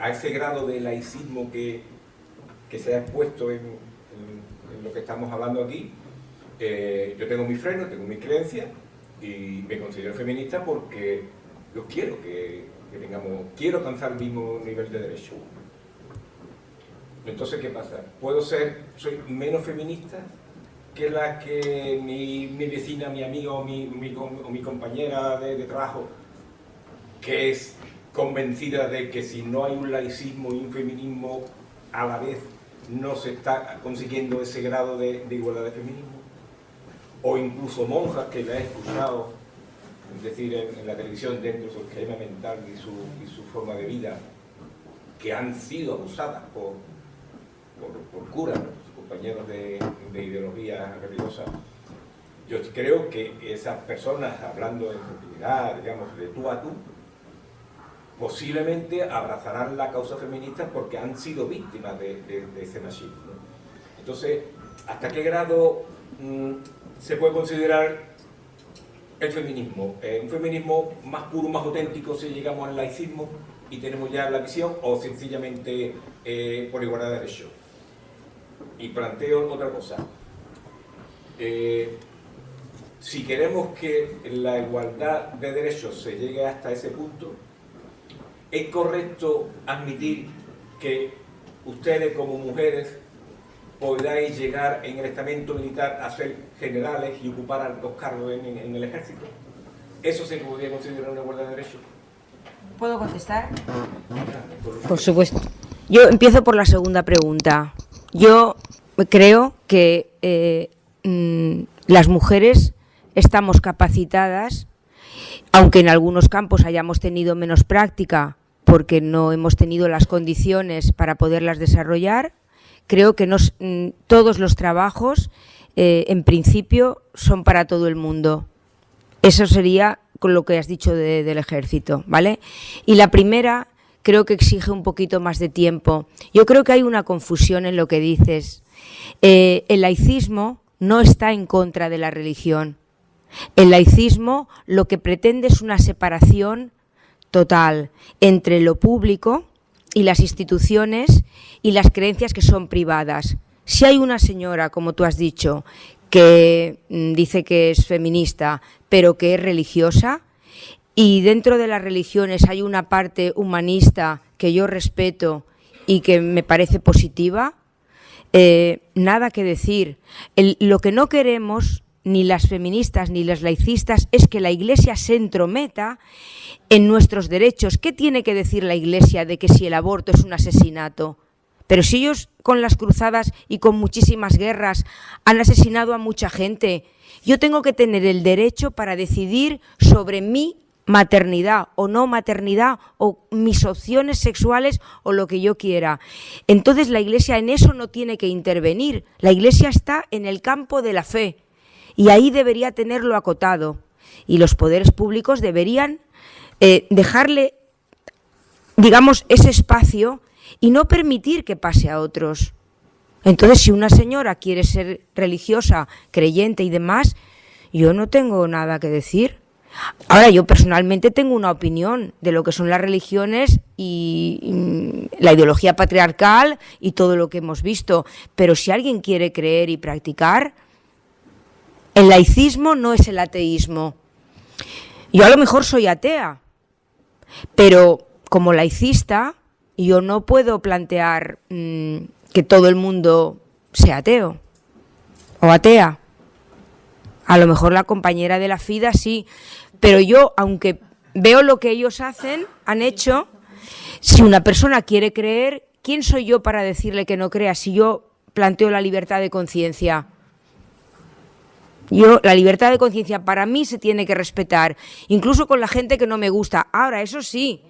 a ese grado de laicismo que se ha expuesto en lo que estamos hablando aquí, yo tengo mis frenos, tengo mis creencias y me considero feminista porque yo quiero quiero alcanzar el mismo nivel de derecho. Entonces, ¿qué pasa? Soy menos feminista que la que mi vecina, mi amiga o mi compañera de trabajo, que es convencida de que si no hay un laicismo y un feminismo a la vez no se está consiguiendo ese grado de igualdad de feminismo, o incluso monjas que la he escuchado decir en la televisión dentro de su esquema mental y su forma de vida, que han sido abusadas por curas, compañeros de ideología religiosa. Yo creo que esas personas, hablando en profundidad, digamos, de tú a tú, posiblemente abrazarán la causa feminista porque han sido víctimas de ese machismo, ¿no? Entonces, ¿hasta qué grado se puede considerar el feminismo? ¿Un feminismo más puro, más auténtico si llegamos al laicismo y tenemos ya la visión, o sencillamente por igualdad de derechos? Y planteo otra cosa. Si queremos que la igualdad de derechos se llegue hasta ese punto, ¿es correcto admitir que ustedes como mujeres podáis llegar en el estamento militar a ser generales y ocupar los cargos en el ejército? ¿Eso se podría considerar una igualdad de derechos? ¿Puedo contestar? Por supuesto. Yo empiezo por la segunda pregunta. Yo creo que las mujeres estamos capacitadas, aunque en algunos campos hayamos tenido menos práctica porque no hemos tenido las condiciones para poderlas desarrollar. Creo que todos los trabajos, en principio, son para todo el mundo. Eso sería con lo que has dicho del ejército, ¿vale? Y la primera creo que exige un poquito más de tiempo. Yo creo que hay una confusión en lo que dices. El laicismo no está en contra de la religión. El laicismo lo que pretende es una separación total entre lo público y las instituciones y las creencias que son privadas. Si hay una señora, como tú has dicho, que dice que es feminista, pero que es religiosa, y dentro de las religiones hay una parte humanista que yo respeto y que me parece positiva, nada que decir. Lo que no queremos, ni las feministas ni las laicistas, es que la Iglesia se entrometa en nuestros derechos. ¿Qué tiene que decir la Iglesia de que si el aborto es un asesinato? Pero si ellos con las cruzadas y con muchísimas guerras han asesinado a mucha gente, yo tengo que tener el derecho para decidir sobre mi maternidad o no maternidad, o mis opciones sexuales o lo que yo quiera. Entonces la Iglesia en eso no tiene que intervenir. La Iglesia está en el campo de la fe y ahí debería tenerlo acotado. Y los poderes públicos deberían dejarle, digamos, ese espacio y no permitir que pase a otros. Entonces, si una señora quiere ser religiosa, creyente y demás, yo no tengo nada que decir. Ahora, yo personalmente tengo una opinión de lo que son las religiones y la ideología patriarcal y todo lo que hemos visto, pero si alguien quiere creer y practicar, el laicismo no es el ateísmo. Yo a lo mejor soy atea, pero como laicista yo no puedo plantear que todo el mundo sea ateo o atea. A lo mejor la compañera de la FIDA sí, pero yo, aunque veo lo que ellos han hecho, si una persona quiere creer, ¿quién soy yo para decirle que no crea si yo planteo la libertad de conciencia? La libertad de conciencia para mí se tiene que respetar, incluso con la gente que no me gusta. Ahora, eso sí,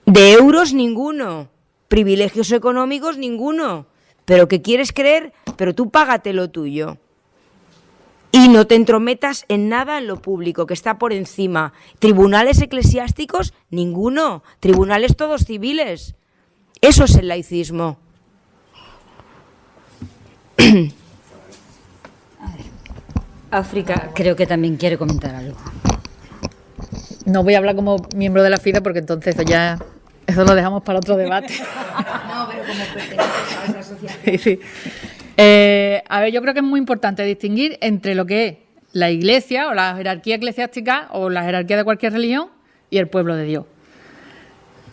de euros ninguno, privilegios económicos ninguno, pero que quieres creer, pero tú págate lo tuyo. Y no te entrometas en nada en lo público, que está por encima. Tribunales eclesiásticos, ninguno. Tribunales todos civiles. Eso es el laicismo. África creo que también quiere comentar algo. No voy a hablar como miembro de la FIDA porque entonces eso lo dejamos para otro debate. No, pero como perteneces a esa asociación. Sí, sí. A ver, yo creo que es muy importante distinguir entre lo que es la Iglesia o la jerarquía eclesiástica o la jerarquía de cualquier religión y el pueblo de Dios.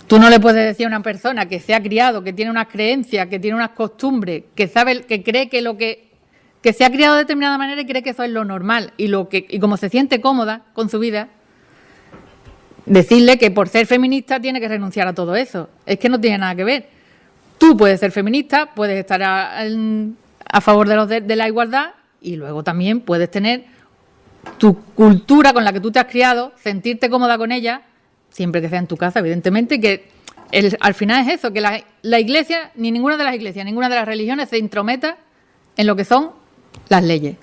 Tú no le puedes decir a una persona que se ha criado, que tiene unas creencias, que tiene unas costumbres, que sabe, que cree que se ha criado de determinada manera y cree que eso es lo normal y como se siente cómoda con su vida, decirle que por ser feminista tiene que renunciar a todo eso. Es que no tiene nada que ver. Tú puedes ser feminista, puedes estar a favor de la igualdad y luego también puedes tener tu cultura con la que tú te has criado, sentirte cómoda con ella, siempre que sea en tu casa, evidentemente, y que al final es eso, que la Iglesia, ni ninguna de las iglesias, ninguna de las religiones se intrometa en lo que son las leyes.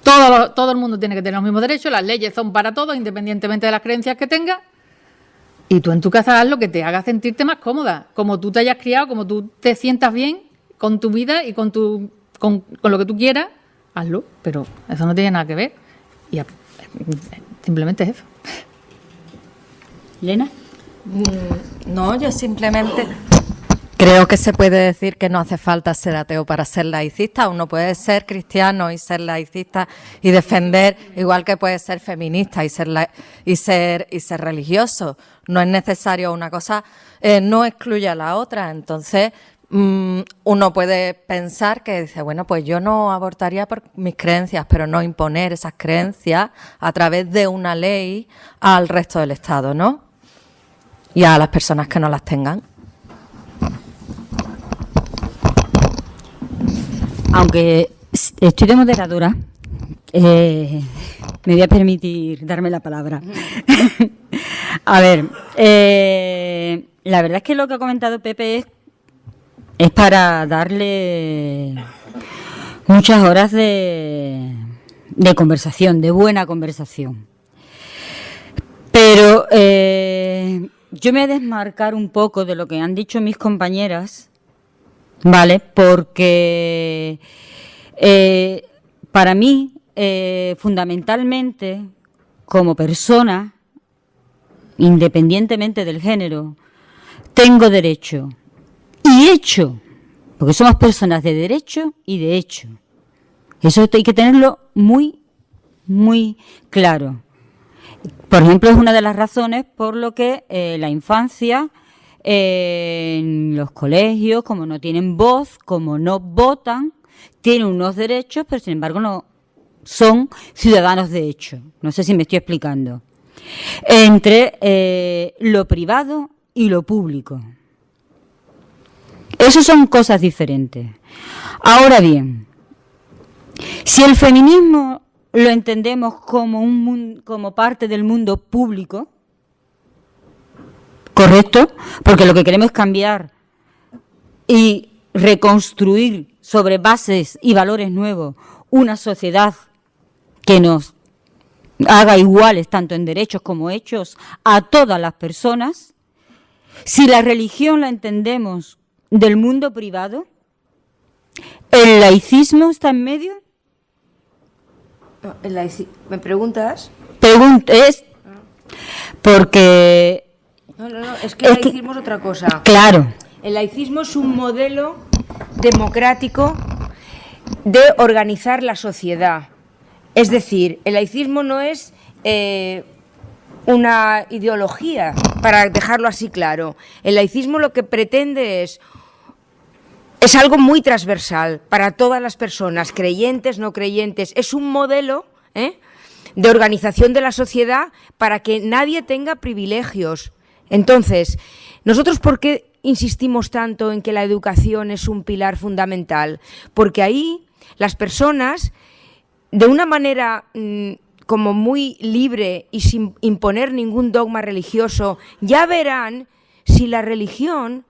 Todo el mundo tiene que tener los mismos derechos, las leyes son para todos, independientemente de las creencias que tengas, y tú en tu casa haz lo que te haga sentirte más cómoda, como tú te hayas criado, como tú te sientas bien con tu vida y con lo que tú quieras, hazlo, pero eso no tiene nada que ver. Y simplemente es eso. ¿Elena? No, yo simplemente creo que se puede decir que no hace falta ser ateo para ser laicista. Uno puede ser cristiano y ser laicista y defender, igual que puede ser feminista y ser religioso. No es necesario una cosa, no excluye a la otra. Entonces, uno puede pensar que dice, bueno, pues yo no abortaría por mis creencias, pero no imponer esas creencias a través de una ley al resto del Estado, ¿no? Y a las personas que no las tengan. Aunque estoy de moderadora, me voy a permitir darme la palabra. A ver, la verdad es que lo que ha comentado Pepe es para darle muchas horas de conversación, de buena conversación. Pero yo me voy a desmarcar un poco de lo que han dicho mis compañeras, ¿vale? Porque para mí, fundamentalmente, como persona, independientemente del género, tengo derecho y hecho, porque somos personas de derecho y de hecho. Eso hay que tenerlo muy, muy claro. Por ejemplo, es una de las razones por lo que la infancia en los colegios, como no tienen voz, como no votan, tienen unos derechos, pero sin embargo no son ciudadanos de hecho. No sé si me estoy explicando. Entre lo privado y lo público. Eso son cosas diferentes. Ahora bien, si el feminismo lo entendemos como parte del mundo público, correcto, porque lo que queremos es cambiar y reconstruir sobre bases y valores nuevos una sociedad que nos haga iguales tanto en derechos como hechos a todas las personas. Si la religión la entendemos del mundo privado, ¿el laicismo está en medio? ¿Me preguntas? Es porque... No, es que el laicismo es otra cosa. Claro. El laicismo es un modelo democrático de organizar la sociedad. Es decir, el laicismo no es una ideología, para dejarlo así claro. El laicismo lo que pretende es algo muy transversal para todas las personas, creyentes, no creyentes. Es un modelo de organización de la sociedad para que nadie tenga privilegios. Entonces, ¿nosotros por qué insistimos tanto en que la educación es un pilar fundamental? Porque ahí las personas, de una manera como muy libre y sin imponer ningún dogma religioso, ya verán si la religión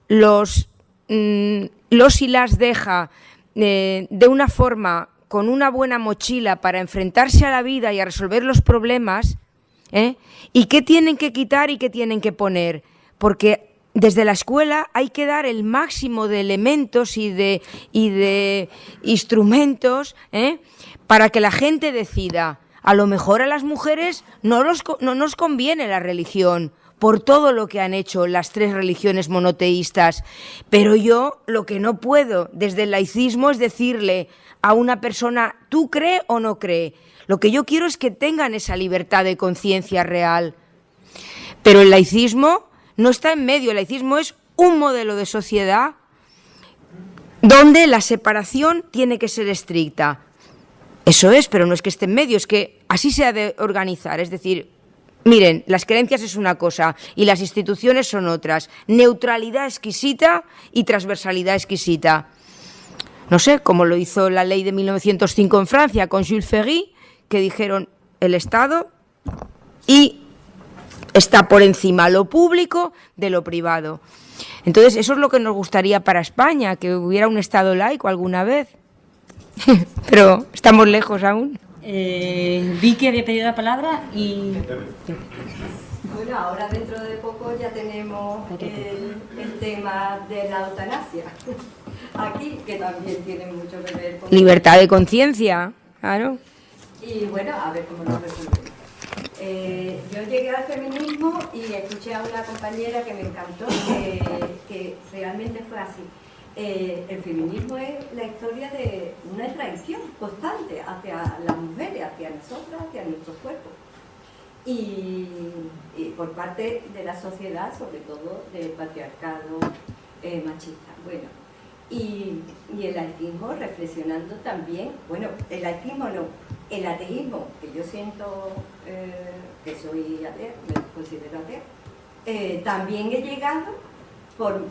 los y las deja de una forma, con una buena mochila para enfrentarse a la vida y a resolver los problemas, y qué tienen que quitar y qué tienen que poner, porque desde la escuela hay que dar el máximo de elementos y de instrumentos para que la gente decida. A lo mejor a las mujeres no nos conviene la religión, por todo lo que han hecho las tres religiones monoteístas, pero yo lo que no puedo desde el laicismo es decirle a una persona, ¿tú cree o no cree? Lo que yo quiero es que tengan esa libertad de conciencia real. Pero el laicismo no está en medio, el laicismo es un modelo de sociedad donde la separación tiene que ser estricta. Eso es, pero no es que esté en medio, es que así se ha de organizar, es decir, Miren, las creencias es una cosa y las instituciones son otras. Neutralidad exquisita y transversalidad exquisita. No sé, como lo hizo la ley de 1905 en Francia con Jules Ferry, que dijeron el Estado y está por encima lo público de lo privado. Entonces, eso es lo que nos gustaría para España, que hubiera un Estado laico alguna vez. Pero estamos lejos aún. Vi que había pedido la palabra y... Bueno, ahora dentro de poco ya tenemos el tema de la eutanasia. Aquí, que también tiene mucho que ver con... Libertad de conciencia, claro. Y bueno, a ver cómo lo resolvemos. Yo llegué al feminismo y escuché a una compañera que me encantó, que realmente fue así. El feminismo es la historia de una traición constante hacia las mujeres, hacia nosotras, hacia nuestros cuerpos. Y por parte de la sociedad, sobre todo del patriarcado machista. Bueno, y el laicismo reflexionando también, bueno, el laicismo no, el ateísmo, que yo siento que soy atea, me considero atea, también he llegado por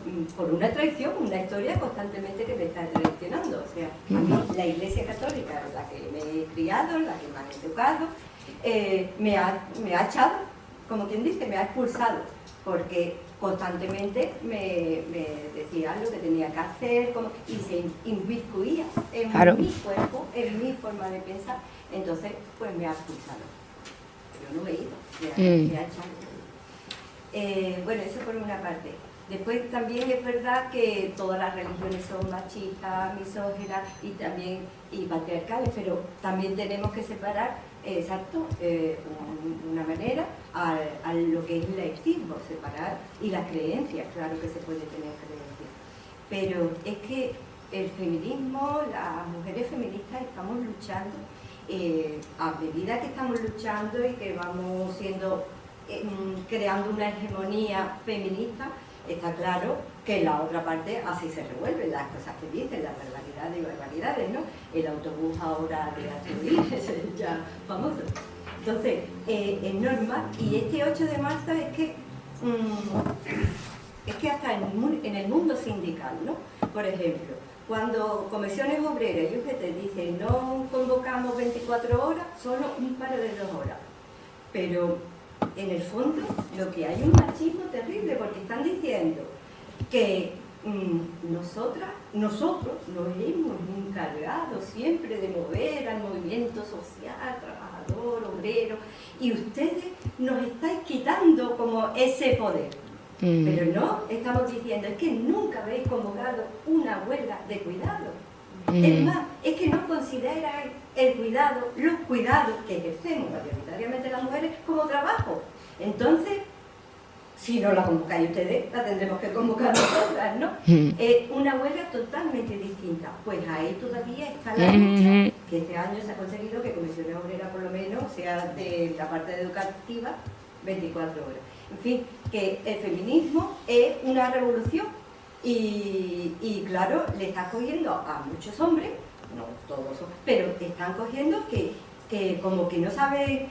una traición, una historia constantemente que me está traicionando. O sea, a mí la Iglesia Católica, la que me he criado, la que me ha educado, me ha echado, como quien dice, me ha expulsado, porque constantemente me decía lo que tenía que hacer y se inmiscuía en mi cuerpo, en mi forma de pensar. Entonces, pues me ha expulsado. Yo no he ido, me ha echado. Bueno, eso por una parte. Después también es verdad que todas las religiones son machistas, misóginas y patriarcales, pero también tenemos que separar, exacto, una manera a lo que es el laicismo, separar, y las creencias, claro que se puede tener creencias. Pero es que el feminismo, las mujeres feministas estamos luchando, a medida que estamos luchando y que vamos creando una hegemonía feminista, está claro que en la otra parte así se revuelven las cosas que dicen, las barbaridades y barbaridades, ¿no? El autobús ahora de Asturias es ya famoso. Entonces, es normal, y este 8 de marzo es que hasta en el mundo sindical, ¿no? Por ejemplo, cuando Comisiones Obreras y UGT dicen no convocamos 24 horas, solo un paro de 2 horas. Pero en el fondo lo que hay es un machismo terrible, porque están diciendo que nosotros nos hemos encargado siempre de mover al movimiento social, trabajador, obrero, y ustedes nos estáis quitando como ese poder. Pero no, estamos diciendo, es que nunca habéis convocado una huelga de cuidado. Es más, es que no consideráis el cuidado, los cuidados que ejercemos mayoritariamente las mujeres como trabajo. Entonces, si no la convocáis ustedes, la tendremos que convocar nosotras, ¿no? Es una huelga totalmente distinta. Pues ahí todavía está la lucha, que este año se ha conseguido que Comisiones Obreras por lo menos sea de la parte educativa 24 horas. En fin, que el feminismo es una revolución y claro, le está cogiendo a muchos hombres, no todos, pero están cogiendo que como que no saben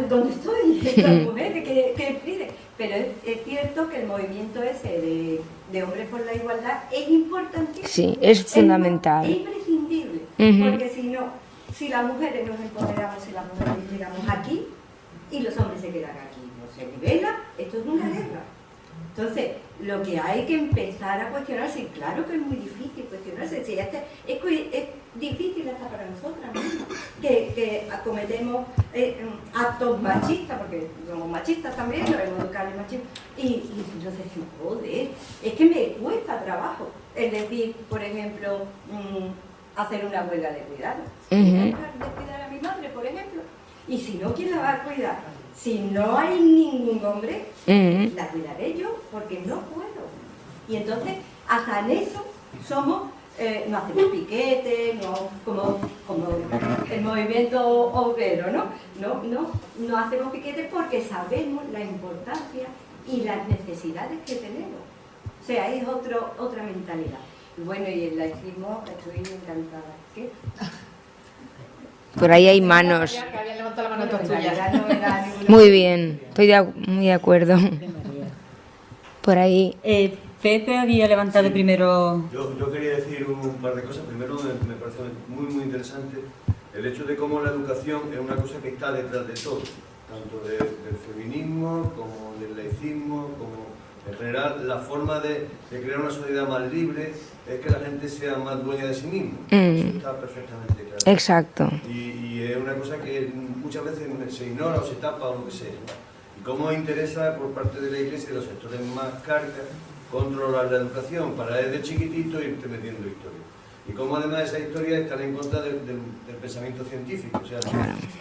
dónde estoy, estas mujeres que piden. Pero es cierto que el movimiento ese de hombres por la igualdad es importantísimo. Sí, es fundamental. Es imprescindible, porque si las mujeres nos empoderamos, si las mujeres llegamos aquí y los hombres se quedan aquí, no se nivela, esto es una guerra. Entonces, lo que hay que empezar a cuestionarse, y claro que es muy difícil cuestionarse, si es difícil hasta para nosotras mismas, que acometemos actos machistas, porque somos machistas también, nos hemos educado en machismo, y entonces decimos, joder, es que me cuesta trabajo, es decir, por ejemplo, hacer una huelga de cuidado. ¿Quién va a dejar de cuidar a mi madre, por ejemplo? Y si no, ¿quién la va a cuidar? Si no hay ningún hombre, la cuidaré yo, porque no puedo. Y entonces, hasta en eso somos, no hacemos piquetes, no, como el movimiento obrero, ¿no? No hacemos piquetes porque sabemos la importancia y las necesidades que tenemos. O sea, es otra mentalidad. Y bueno, y el laicismo, estoy encantada. ¿Qué? Por ahí hay manos. Que habían levantado la mano todas En tuyas. realidad no era ninguna... Muy bien, estoy muy de acuerdo. Por ahí. Pepe había levantado primero. Yo quería decir un par de cosas. Primero, me parece muy interesante el hecho de cómo la educación es una cosa que está detrás de todo, tanto del feminismo como del laicismo, como en general la forma de crear una sociedad más libre es que la gente sea más dueña de sí misma. Eso está perfectamente claro. Exacto. Y es una cosa que muchas veces se ignora o se tapa o lo que sea. Y cómo interesa por parte de la Iglesia y de los sectores más carcas controlar la educación para desde chiquitito irte metiendo historia. Y cómo además esa historia están en contra del pensamiento científico. O sea,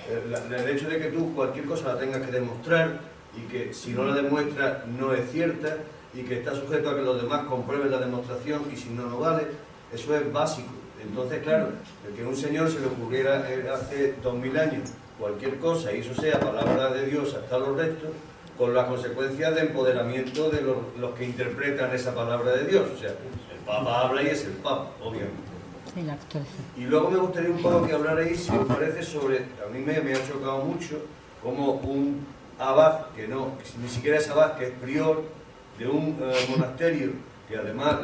el hecho de que tú cualquier cosa la tengas que demostrar y que si no la demuestras no es cierta y que está sujeto a que los demás comprueben la demostración y si no, no vale, eso es básico. Entonces, claro, el que a un señor se le ocurriera hace 2000 años cualquier cosa y eso sea palabra de Dios hasta los restos, con las consecuencias de empoderamiento de los que interpretan esa palabra de Dios. O sea, el Papa habla y es el Papa, obviamente. Y luego me gustaría un poco que hablarais, si os parece, sobre, a mí me ha chocado mucho, como un abad, que ni siquiera es abad, que es prior de un monasterio, que además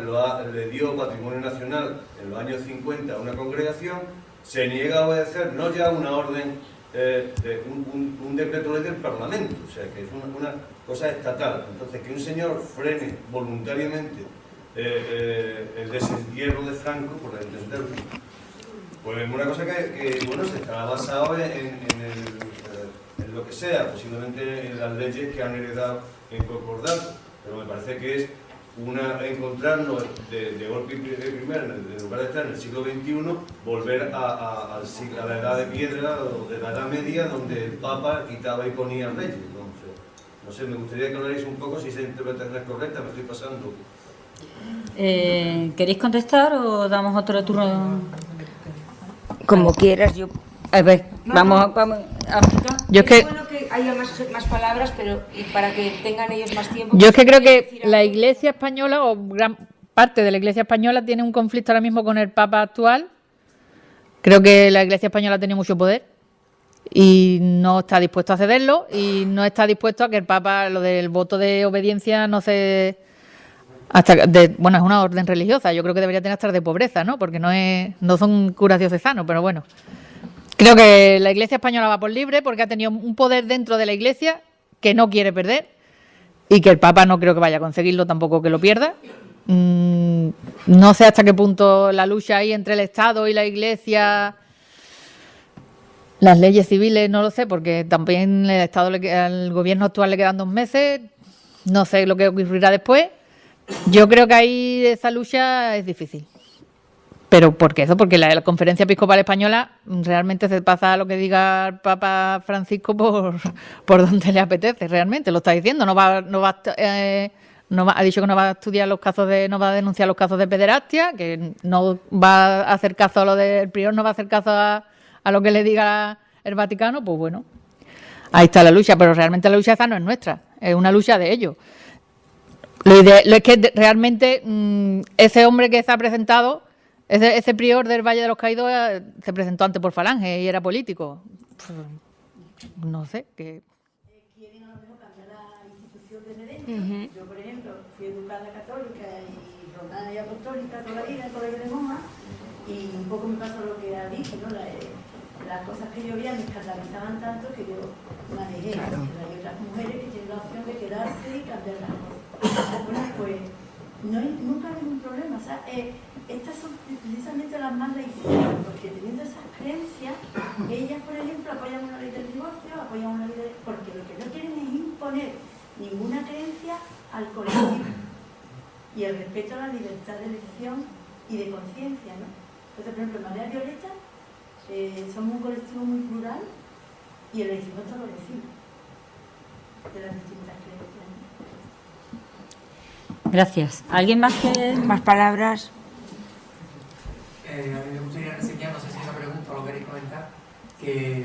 le dio patrimonio nacional en los años 50 a una congregación, se niega a obedecer no ya una orden, un decreto ley del Parlamento, o sea que es una cosa estatal. Entonces, que un señor frene voluntariamente el desentierro de Franco, por entenderlo, pues es una cosa que bueno, se está basado en lo que sea, posiblemente en las leyes que han heredado en concordato, pero me parece que es encontrarnos de golpe primero, en lugar de estar en el siglo XXI, volver a la edad de piedra o de la edad media, donde el Papa quitaba y ponía leyes. No sé, me gustaría que hablarais un poco, si esa interpretación es correcta, me estoy pasando. ¿Queréis contestar o damos otro turno? Como quieras, yo. A ver, vamos a África. Yo es que, bueno que haya más palabras, pero y para que tengan ellos más tiempo. yo es que creo que la Iglesia española, o gran parte de la Iglesia española, tiene un conflicto ahora mismo con el Papa actual. Creo que la Iglesia española tiene mucho poder y no está dispuesto a cederlo y no está dispuesto a que el Papa, lo del voto de obediencia, no se... bueno, es una orden religiosa, yo creo que debería tener hasta de pobreza, ¿no? Porque no son curas diocesanos, pero bueno. Creo que la Iglesia española va por libre porque ha tenido un poder dentro de la Iglesia que no quiere perder y que el Papa no creo que vaya a conseguirlo tampoco que lo pierda. No sé hasta qué punto la lucha ahí entre el Estado y la Iglesia, las leyes civiles, no lo sé, porque también al gobierno actual le quedan 2 meses, no sé lo que ocurrirá después. Yo creo que ahí esa lucha es difícil. ¿Pero por qué eso? Porque la Conferencia Episcopal Española realmente se pasa a lo que diga el Papa Francisco por donde le apetece, realmente, lo está diciendo. Ha dicho que no va a estudiar los casos no va a denunciar los casos de pederastia, que no va a hacer caso a lo del prior, no va a hacer caso a lo que le diga el Vaticano, pues bueno, ahí está la lucha, pero realmente la lucha esa no es nuestra, es una lucha de ellos. Lo es que realmente ese hombre que se ha presentado, ese prior del Valle de los Caídos, se presentó antes por Falange y era político. No sé, que... Quieren a lo mejor cambiar la institución de Nedenia. Yo, por ejemplo, fui educada católica y romana y apostólica toda la vida en el colegio de monjas y un poco me pasó lo que ha dicho, ¿no? Las cosas que yo veía me escandalizaban tanto que yo manejé. Claro. Hay otras mujeres que tienen la opción de quedarse y cambiar las cosas. Bueno, pues nunca hay ningún problema. O sea, estas son precisamente las más laicidas, porque teniendo esas creencias, ellas, por ejemplo, apoyan una ley del divorcio, apoyan una ley porque lo que no quieren es imponer ninguna creencia al colectivo y el respeto a la libertad de elección y de conciencia, ¿no? Entonces, por ejemplo, Marea Violeta somos un colectivo muy plural y el laicismo está por encima de las distintas creencias, ¿no? Gracias. ¿Alguien más que...? ¿Más palabras? A mí me gustaría reseñar, no sé si es una pregunta o lo queréis comentar, que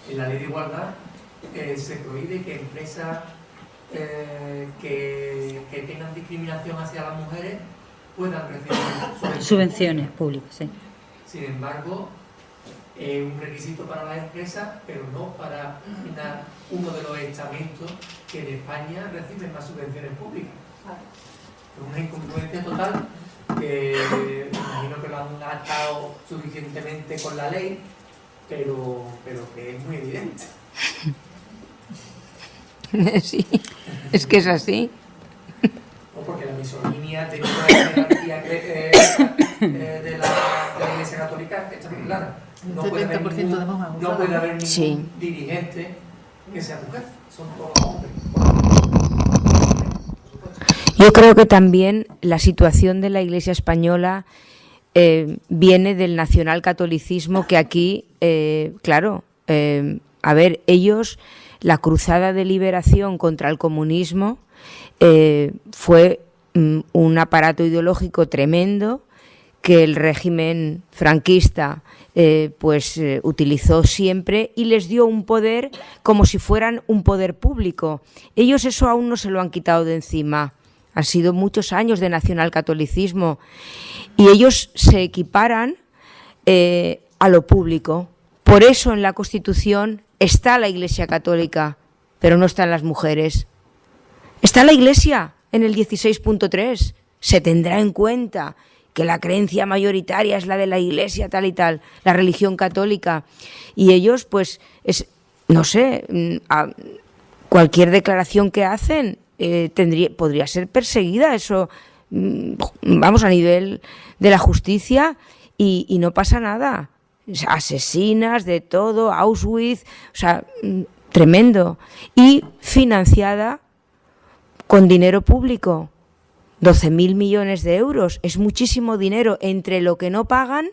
en la ley de igualdad se prohíbe que empresas que tengan discriminación hacia las mujeres puedan recibir subvenciones públicas, sí. Sin embargo, un requisito para las empresas, pero no para uno de los estamentos que en España reciben más subvenciones públicas. Es una incongruencia total que imagino que lo han atado suficientemente con la ley, pero que es muy evidente. Sí, es que es así. O porque la misoginia dentro de la jerarquía de la Iglesia Católica está muy clara. No puede haber ningún dirigente que sea mujer, son todos hombres. Yo creo que también la situación de la Iglesia española viene del nacionalcatolicismo que aquí, claro, a ver, ellos, la cruzada de liberación contra el comunismo fue un aparato ideológico tremendo que el régimen franquista utilizó siempre y les dio un poder como si fueran un poder público. Ellos eso aún no se lo han quitado de encima. Han sido muchos años de nacionalcatolicismo y ellos se equiparan a lo público. Por eso en la Constitución está la Iglesia Católica, pero no están las mujeres. Está la Iglesia en el 16.3. Se tendrá en cuenta que la creencia mayoritaria es la de la Iglesia tal y tal, la religión católica. Y ellos, pues, no sé, cualquier declaración que hacen podría ser perseguida, eso, vamos, a nivel de la justicia y no pasa nada. Asesinas de todo, Auschwitz, o sea, tremendo. Y financiada con dinero público. 12.000 millones de euros, es muchísimo dinero entre lo que no pagan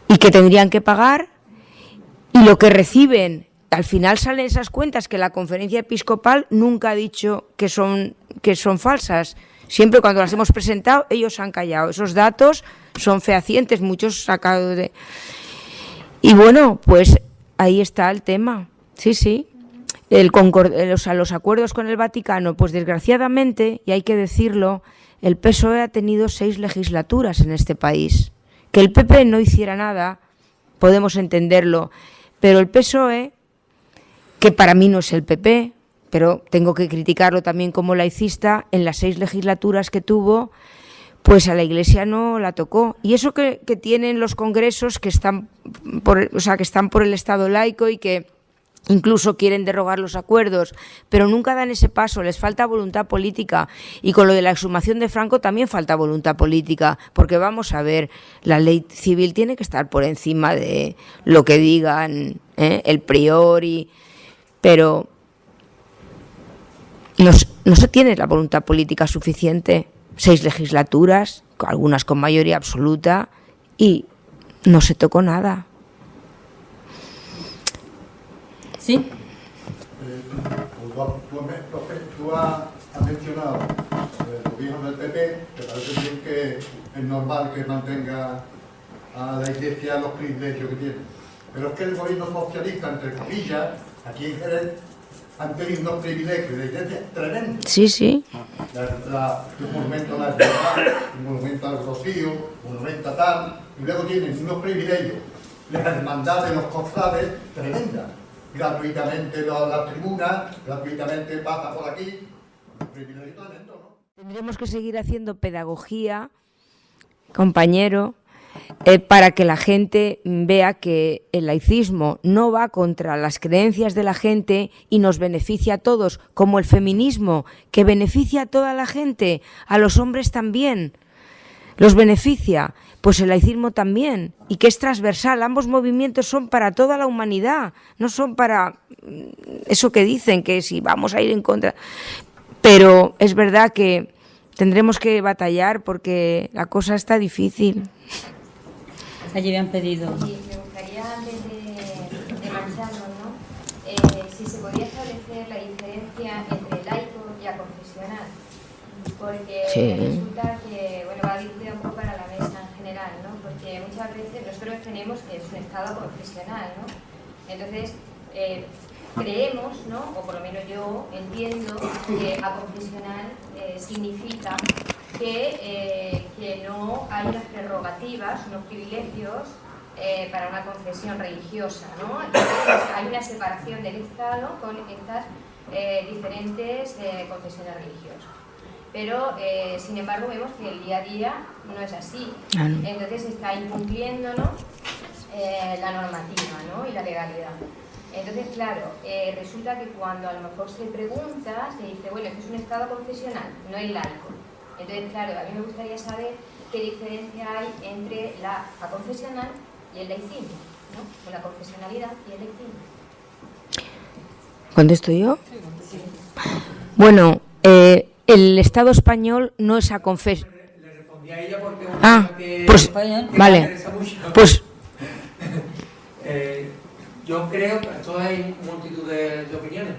y que tendrían que pagar y lo que reciben. Al final salen esas cuentas que la Conferencia Episcopal nunca ha dicho que son falsas. Siempre cuando las hemos presentado, ellos han callado. Esos datos son fehacientes, muchos sacados de... Y bueno, pues ahí está el tema. Sí, sí. Los acuerdos con el Vaticano, pues desgraciadamente, y hay que decirlo, el PSOE ha tenido 6 legislaturas en este país. Que el PP no hiciera nada, podemos entenderlo, pero el PSOE, que para mí no es el PP, pero tengo que criticarlo también como laicista, en las 6 legislaturas que tuvo, pues a la Iglesia no la tocó. Y eso que tienen los congresos que están por el Estado laico y que incluso quieren derogar los acuerdos, pero nunca dan ese paso, les falta voluntad política. Y con lo de la exhumación de Franco también falta voluntad política, porque vamos a ver, la ley civil tiene que estar por encima de lo que digan el priori, pero no se tiene la voluntad política suficiente. 6 legislaturas, algunas con mayoría absoluta, y no se tocó nada. Sí. Tú has mencionado el gobierno del PP, que parece bien que es normal que mantenga a la Iglesia los privilegios que tiene. Pero es que el gobierno socialista, entre comillas, aquí en Jerez, han tenido unos privilegios de la Iglesia tremendos. Sí, sí. Un monumento a la Hermandad, un monumento al Rocío, un monumento a tal, y luego tienen unos privilegios, la hermandad de los cofrades, tremenda. Gratuitamente las tribunas, gratuitamente pasa por aquí, privilegio tremendo, ¿no? Tendremos que seguir haciendo pedagogía, compañero, para que la gente vea que el laicismo no va contra las creencias de la gente y nos beneficia a todos, como el feminismo, que beneficia a toda la gente, a los hombres también, los beneficia, pues el laicismo también, y que es transversal. Ambos movimientos son para toda la humanidad, no son para eso que dicen, que si vamos a ir en contra. Pero es verdad que tendremos que batallar porque la cosa está difícil. Allí me han pedido. Sí, me gustaría, antes de marcharnos, ¿no? Si se podía establecer la diferencia entre laico y aconfesional, porque resulta que, bueno, va dirigida un poco para la mesa en general, ¿no? Porque muchas veces nosotros tenemos que es un estado aconfesional, ¿no? Entonces, creemos, ¿no? O por lo menos yo entiendo que aconfesional significa que no hay unas prerrogativas, unos privilegios para una confesión religiosa, ¿no? Entonces, hay una separación del Estado con estas diferentes confesiones religiosas. Pero, sin embargo, vemos que el día a día no es así. Entonces se está incumpliendo, ¿no?, la normativa, ¿no?, y la legalidad. Entonces, claro, resulta que cuando a lo mejor se pregunta, se dice, bueno, esto es un Estado confesional, no es laico. Entonces, claro, a mí me gustaría saber qué diferencia hay entre la confesional y el laicismo, ¿no?, la confesionalidad y el laicismo. ¿Contesto yo? Sí. Bueno, el Estado español no es aconfesional. Le respondí a ella porque pues vale, pues yo creo que esto hay multitud de opiniones.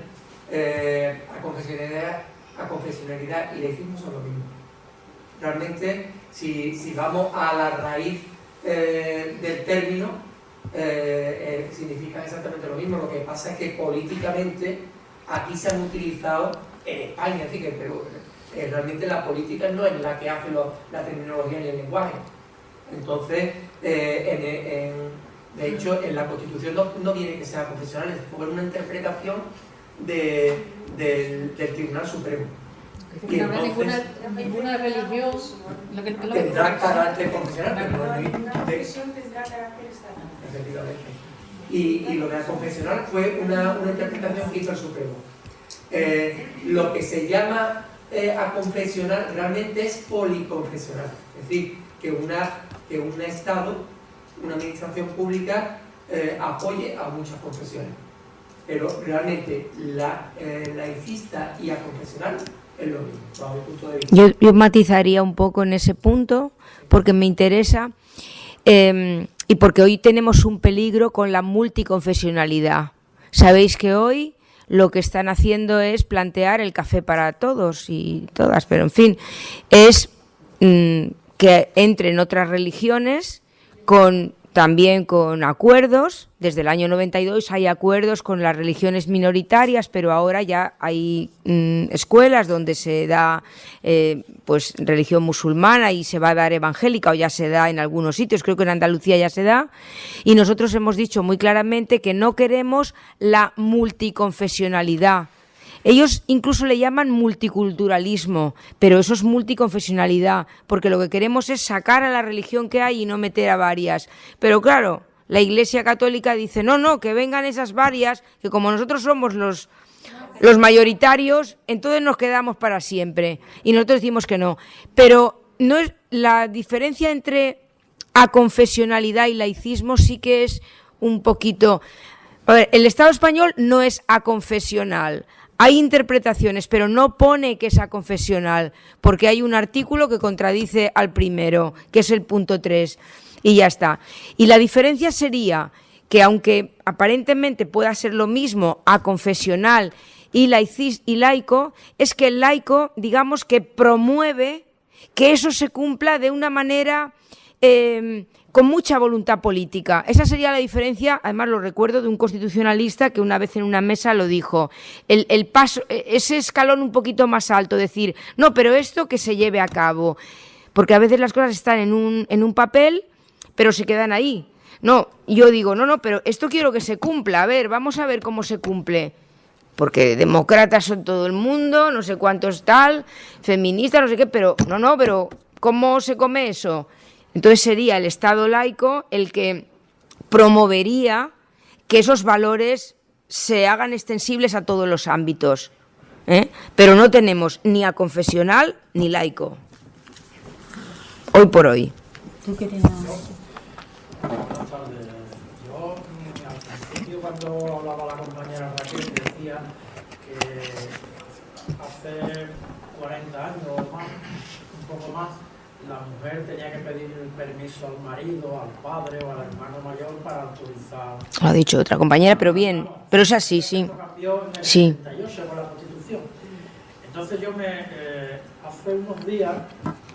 Aconfesionalidad y laicismo son lo mismo. Realmente, si vamos a la raíz del término, significan exactamente lo mismo. Lo que pasa es que políticamente aquí se han utilizado en España, así que, pero realmente la política no es la que hace la terminología ni el lenguaje. Entonces, de hecho, en la Constitución no viene que sea confesional, es por una interpretación del Tribunal Supremo. Que no habrá ninguna religión tendrá carácter confesional, pero no hay confesión tendrá carácter estatal. Efectivamente. Y lo de la confesional fue una interpretación que hizo el Supremo. Lo que se llama aconfesional realmente es policonfesional, es decir, que un Estado, una administración pública apoye a muchas confesiones. Pero realmente laicista y aconfesional es lo mismo, bajo mi punto de vista. Yo matizaría un poco en ese punto porque me interesa y porque hoy tenemos un peligro con la multiconfesionalidad. Sabéis que hoy lo que están haciendo es plantear el café para todos y todas, pero en fin, es que entren otras religiones también con acuerdos. Desde el año 92 hay acuerdos con las religiones minoritarias, pero ahora ya hay escuelas donde se da pues religión musulmana y se va a dar evangélica, o ya se da en algunos sitios, creo que en Andalucía ya se da, y nosotros hemos dicho muy claramente que no queremos la multiconfesionalidad. Ellos incluso le llaman multiculturalismo, pero eso es multiconfesionalidad, porque lo que queremos es sacar a la religión que hay y no meter a varias. Pero claro, la Iglesia Católica dice, no, que vengan esas varias, que como nosotros somos los mayoritarios, entonces nos quedamos para siempre. Y nosotros decimos que no. Pero no es la diferencia entre aconfesionalidad y laicismo, sí que es un poquito... A ver, el Estado español no es aconfesional. Hay interpretaciones, pero no pone que es aconfesional, porque hay un artículo que contradice al primero, que es el punto 3, y ya está. Y la diferencia sería que, aunque aparentemente pueda ser lo mismo aconfesional y laico, es que el laico, digamos, que promueve que eso se cumpla de una manera con mucha voluntad política. Esa sería la diferencia. Además, lo recuerdo de un constitucionalista que una vez en una mesa lo dijo. El paso, ese escalón un poquito más alto, decir, no, pero esto que se lleve a cabo. Porque a veces las cosas están en un papel, pero se quedan ahí. No, yo digo, no, pero esto quiero que se cumpla. A ver, vamos a ver cómo se cumple. Porque demócratas son todo el mundo, no sé cuántos tal, feministas, no sé qué, pero no, pero ¿cómo se come eso? Entonces sería el Estado laico el que promovería que esos valores se hagan extensibles a todos los ámbitos. Pero no tenemos ni aconfesional ni laico. Hoy por hoy. ¿Tú querías? Buenas tardes. Yo, al principio, cuando hablaba la compañera Raquel, decía que hace 40 años o más, un poco más, la mujer tenía que pedir permiso al marido, al padre o al hermano mayor para autorizar. Lo ha dicho otra compañera, pero bien. Pero es así, sí. Esto cambió en el Sí. 78 con la Constitución. Entonces yo hace unos días,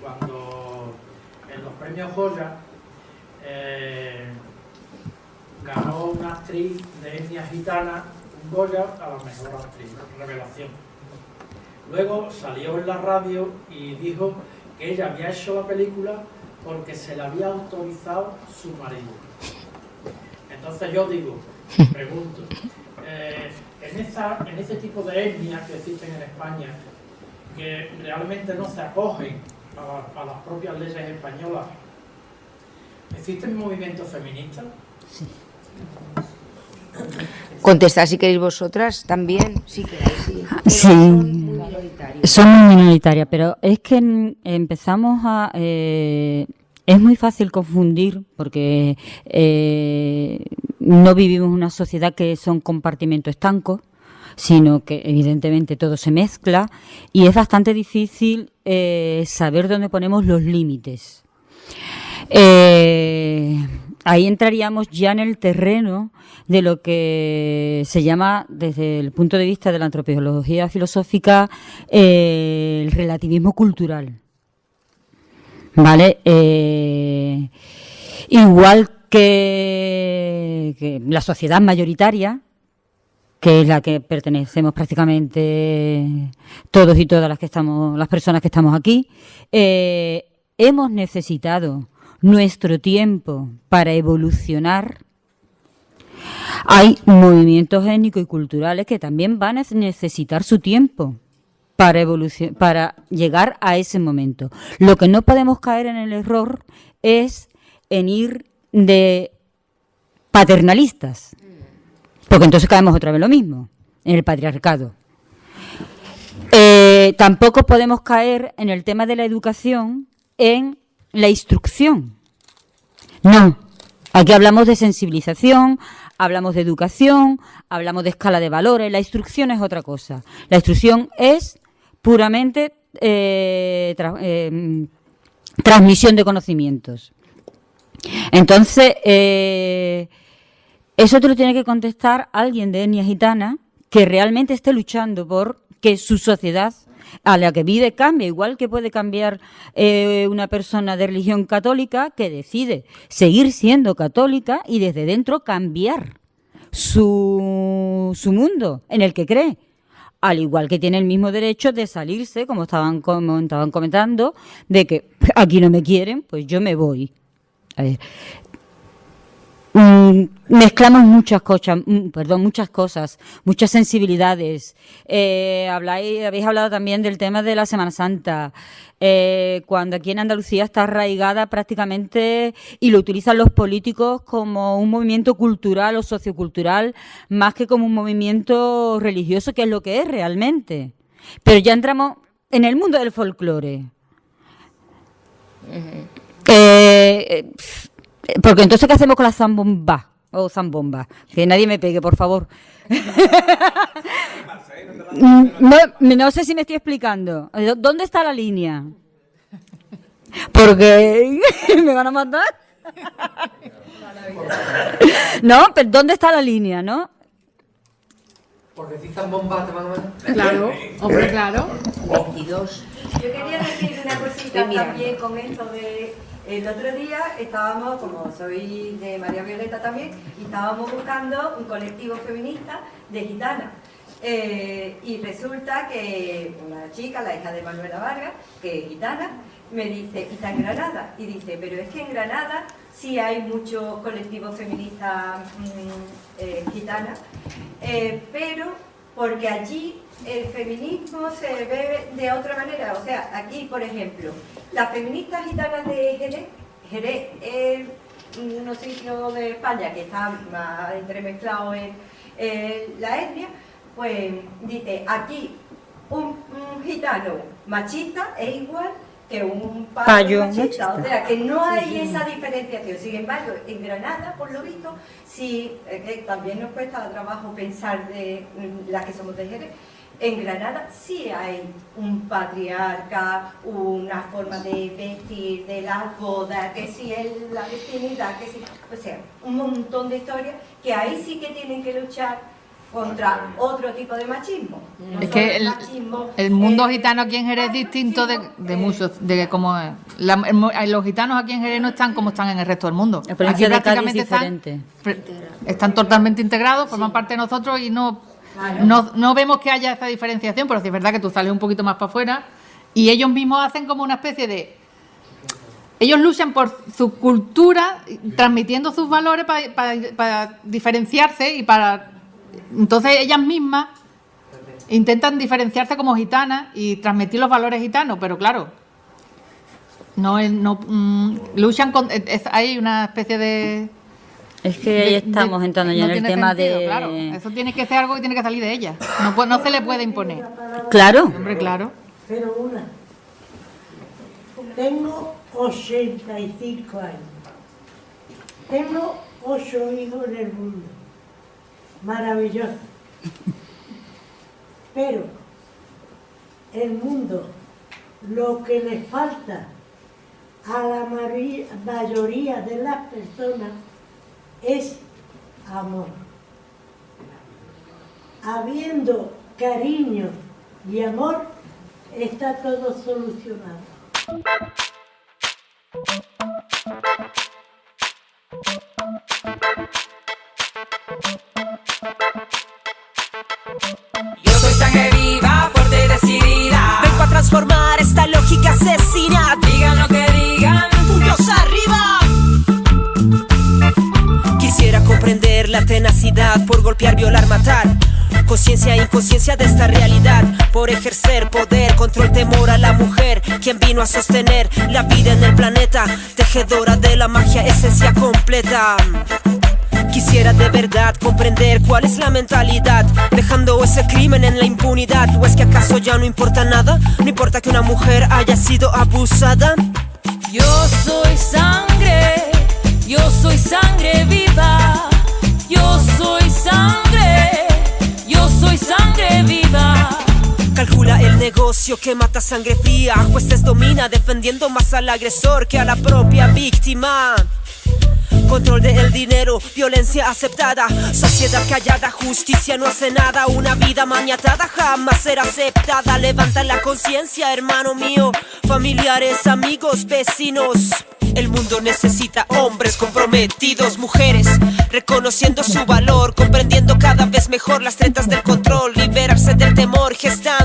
cuando en los premios Goya ganó una actriz de etnia gitana un Goya a la mejor actriz, revelación. Luego salió en la radio y dijo que ella había hecho la película porque se la había autorizado su marido. Entonces yo digo, pregunto, en ese tipo de etnias que existen en España, que realmente no se acogen a las propias leyes españolas, ¿existen movimientos feministas? Sí. Contestad si queréis vosotras también, si queréis, sí. Sí, son muy minoritarias, pero es que empezamos a... es muy fácil confundir porque no vivimos en una sociedad que son compartimentos estancos, sino que evidentemente todo se mezcla y es bastante difícil saber dónde ponemos los límites. Ahí entraríamos ya en el terreno de lo que se llama, desde el punto de vista de la antropología filosófica, el relativismo cultural. ¿Vale? Igual que la sociedad mayoritaria, que es la que pertenecemos prácticamente todos y todas las personas que estamos aquí, hemos necesitado nuestro tiempo para evolucionar. Hay movimientos étnicos y culturales que también van a necesitar su tiempo para llegar a ese momento. Lo que no podemos caer en el error es en ir de paternalistas, porque entonces caemos otra vez lo mismo, en el patriarcado. Tampoco podemos caer en el tema de la educación en la instrucción. No, aquí hablamos de sensibilización, hablamos de educación, hablamos de escala de valores. La instrucción es otra cosa. La instrucción es puramente transmisión de conocimientos. Entonces, eso te lo tiene que contestar alguien de etnia gitana que realmente esté luchando por que su sociedad a la que vive cambie, igual que puede cambiar una persona de religión católica que decide seguir siendo católica y desde dentro cambiar su mundo en el que cree. Al igual que tiene el mismo derecho de salirse, como estaban comentando, de que aquí no me quieren, pues yo me voy. A ver, mezclamos muchas cosas, muchas sensibilidades. Habéis hablado también del tema de la Semana Santa, cuando aquí en Andalucía está arraigada prácticamente y lo utilizan los políticos como un movimiento cultural o sociocultural más que como un movimiento religioso, que es lo que es realmente. Pero ya entramos en el mundo del folclore. Porque entonces, ¿qué hacemos con la zambomba? O zambomba. Que nadie me pegue, por favor. No sé si me estoy explicando. ¿Dónde está la línea? Porque me van a matar. No, pero ¿dónde está la línea, no? Por decir zambomba te van a matar. Claro, hombre, claro. 22. Yo quería decir una cosita también con esto de... El otro día estábamos, como soy de María Violeta también, y estábamos buscando un colectivo feminista de gitanas. Y resulta que una chica, la hija de Manuela Vargas, que es gitana, me dice, ¿y está en Granada? Y dice, pero es que en Granada sí hay muchos colectivos feministas gitanas, pero porque allí el feminismo se ve de otra manera. O sea, aquí, por ejemplo, las feministas gitanas de Jerez es unos sitios de España que están más entremezclados en la etnia, pues dice, aquí un gitano machista es igual que un payo machista. O sea, que no hay esa diferenciación. Sin embargo, en Granada, por lo visto, sí, que también nos cuesta trabajo pensar de las que somos de Jerez, en Granada sí hay un patriarca, una forma de vestir, de las bodas, que sí es la virginidad, que sí, o sea, un montón de historias que ahí sí que tienen que luchar contra otro tipo de machismo. No es que el mundo gitano aquí en Jerez es distinto de muchos, de cómo es. Los gitanos aquí en Jerez no están como están en el resto del mundo. La provincia de Cádiz es diferente. Están totalmente integrados, forman parte de nosotros y no vemos que haya esta diferenciación, pero sí es verdad que tú sales un poquito más para afuera y ellos mismos hacen como una especie de ellos luchan por su cultura, transmitiendo sus valores para diferenciarse y para... Entonces ellas mismas intentan diferenciarse como gitanas y transmitir los valores gitanos, pero claro, luchan con... hay una especie de... Es que ahí estamos entrando ya en el tema sentido, de... Claro, eso tiene que ser algo que tiene que salir de ella. No se le puede imponer. Claro. Hombre, claro. Pero una. Tengo 85 años. Tengo 8 hijos en el mundo. Maravilloso. Pero el mundo, lo que le falta a la mayoría de las personas es amor. Habiendo cariño y amor, está todo solucionado. Yo soy sangre viva, fuerte y decidida. Vengo a transformar esta lógica asesina. Digan lo que digan, puños arriba. Quisiera comprender la tenacidad por golpear, violar, matar. Conciencia e inconsciencia de esta realidad. Por ejercer poder, control, temor a la mujer, quien vino a sostener la vida en el planeta. Tejedora de la magia, esencia completa. Quisiera de verdad comprender cuál es la mentalidad, dejando ese crimen en la impunidad. ¿O es que acaso ya no importa nada? No importa que una mujer haya sido abusada. Yo soy sangre viva. Yo soy sangre viva. Calcula el negocio que mata sangre fría. Jueces domina defendiendo más al agresor que a la propia víctima. Control del dinero, violencia aceptada. Sociedad callada, justicia no hace nada. Una vida maniatada jamás será aceptada. Levanta la conciencia, hermano mío. Familiares, amigos, vecinos. El mundo necesita hombres comprometidos, mujeres reconociendo su valor, comprendiendo cada vez mejor las tretas del control, liberarse del temor, gestando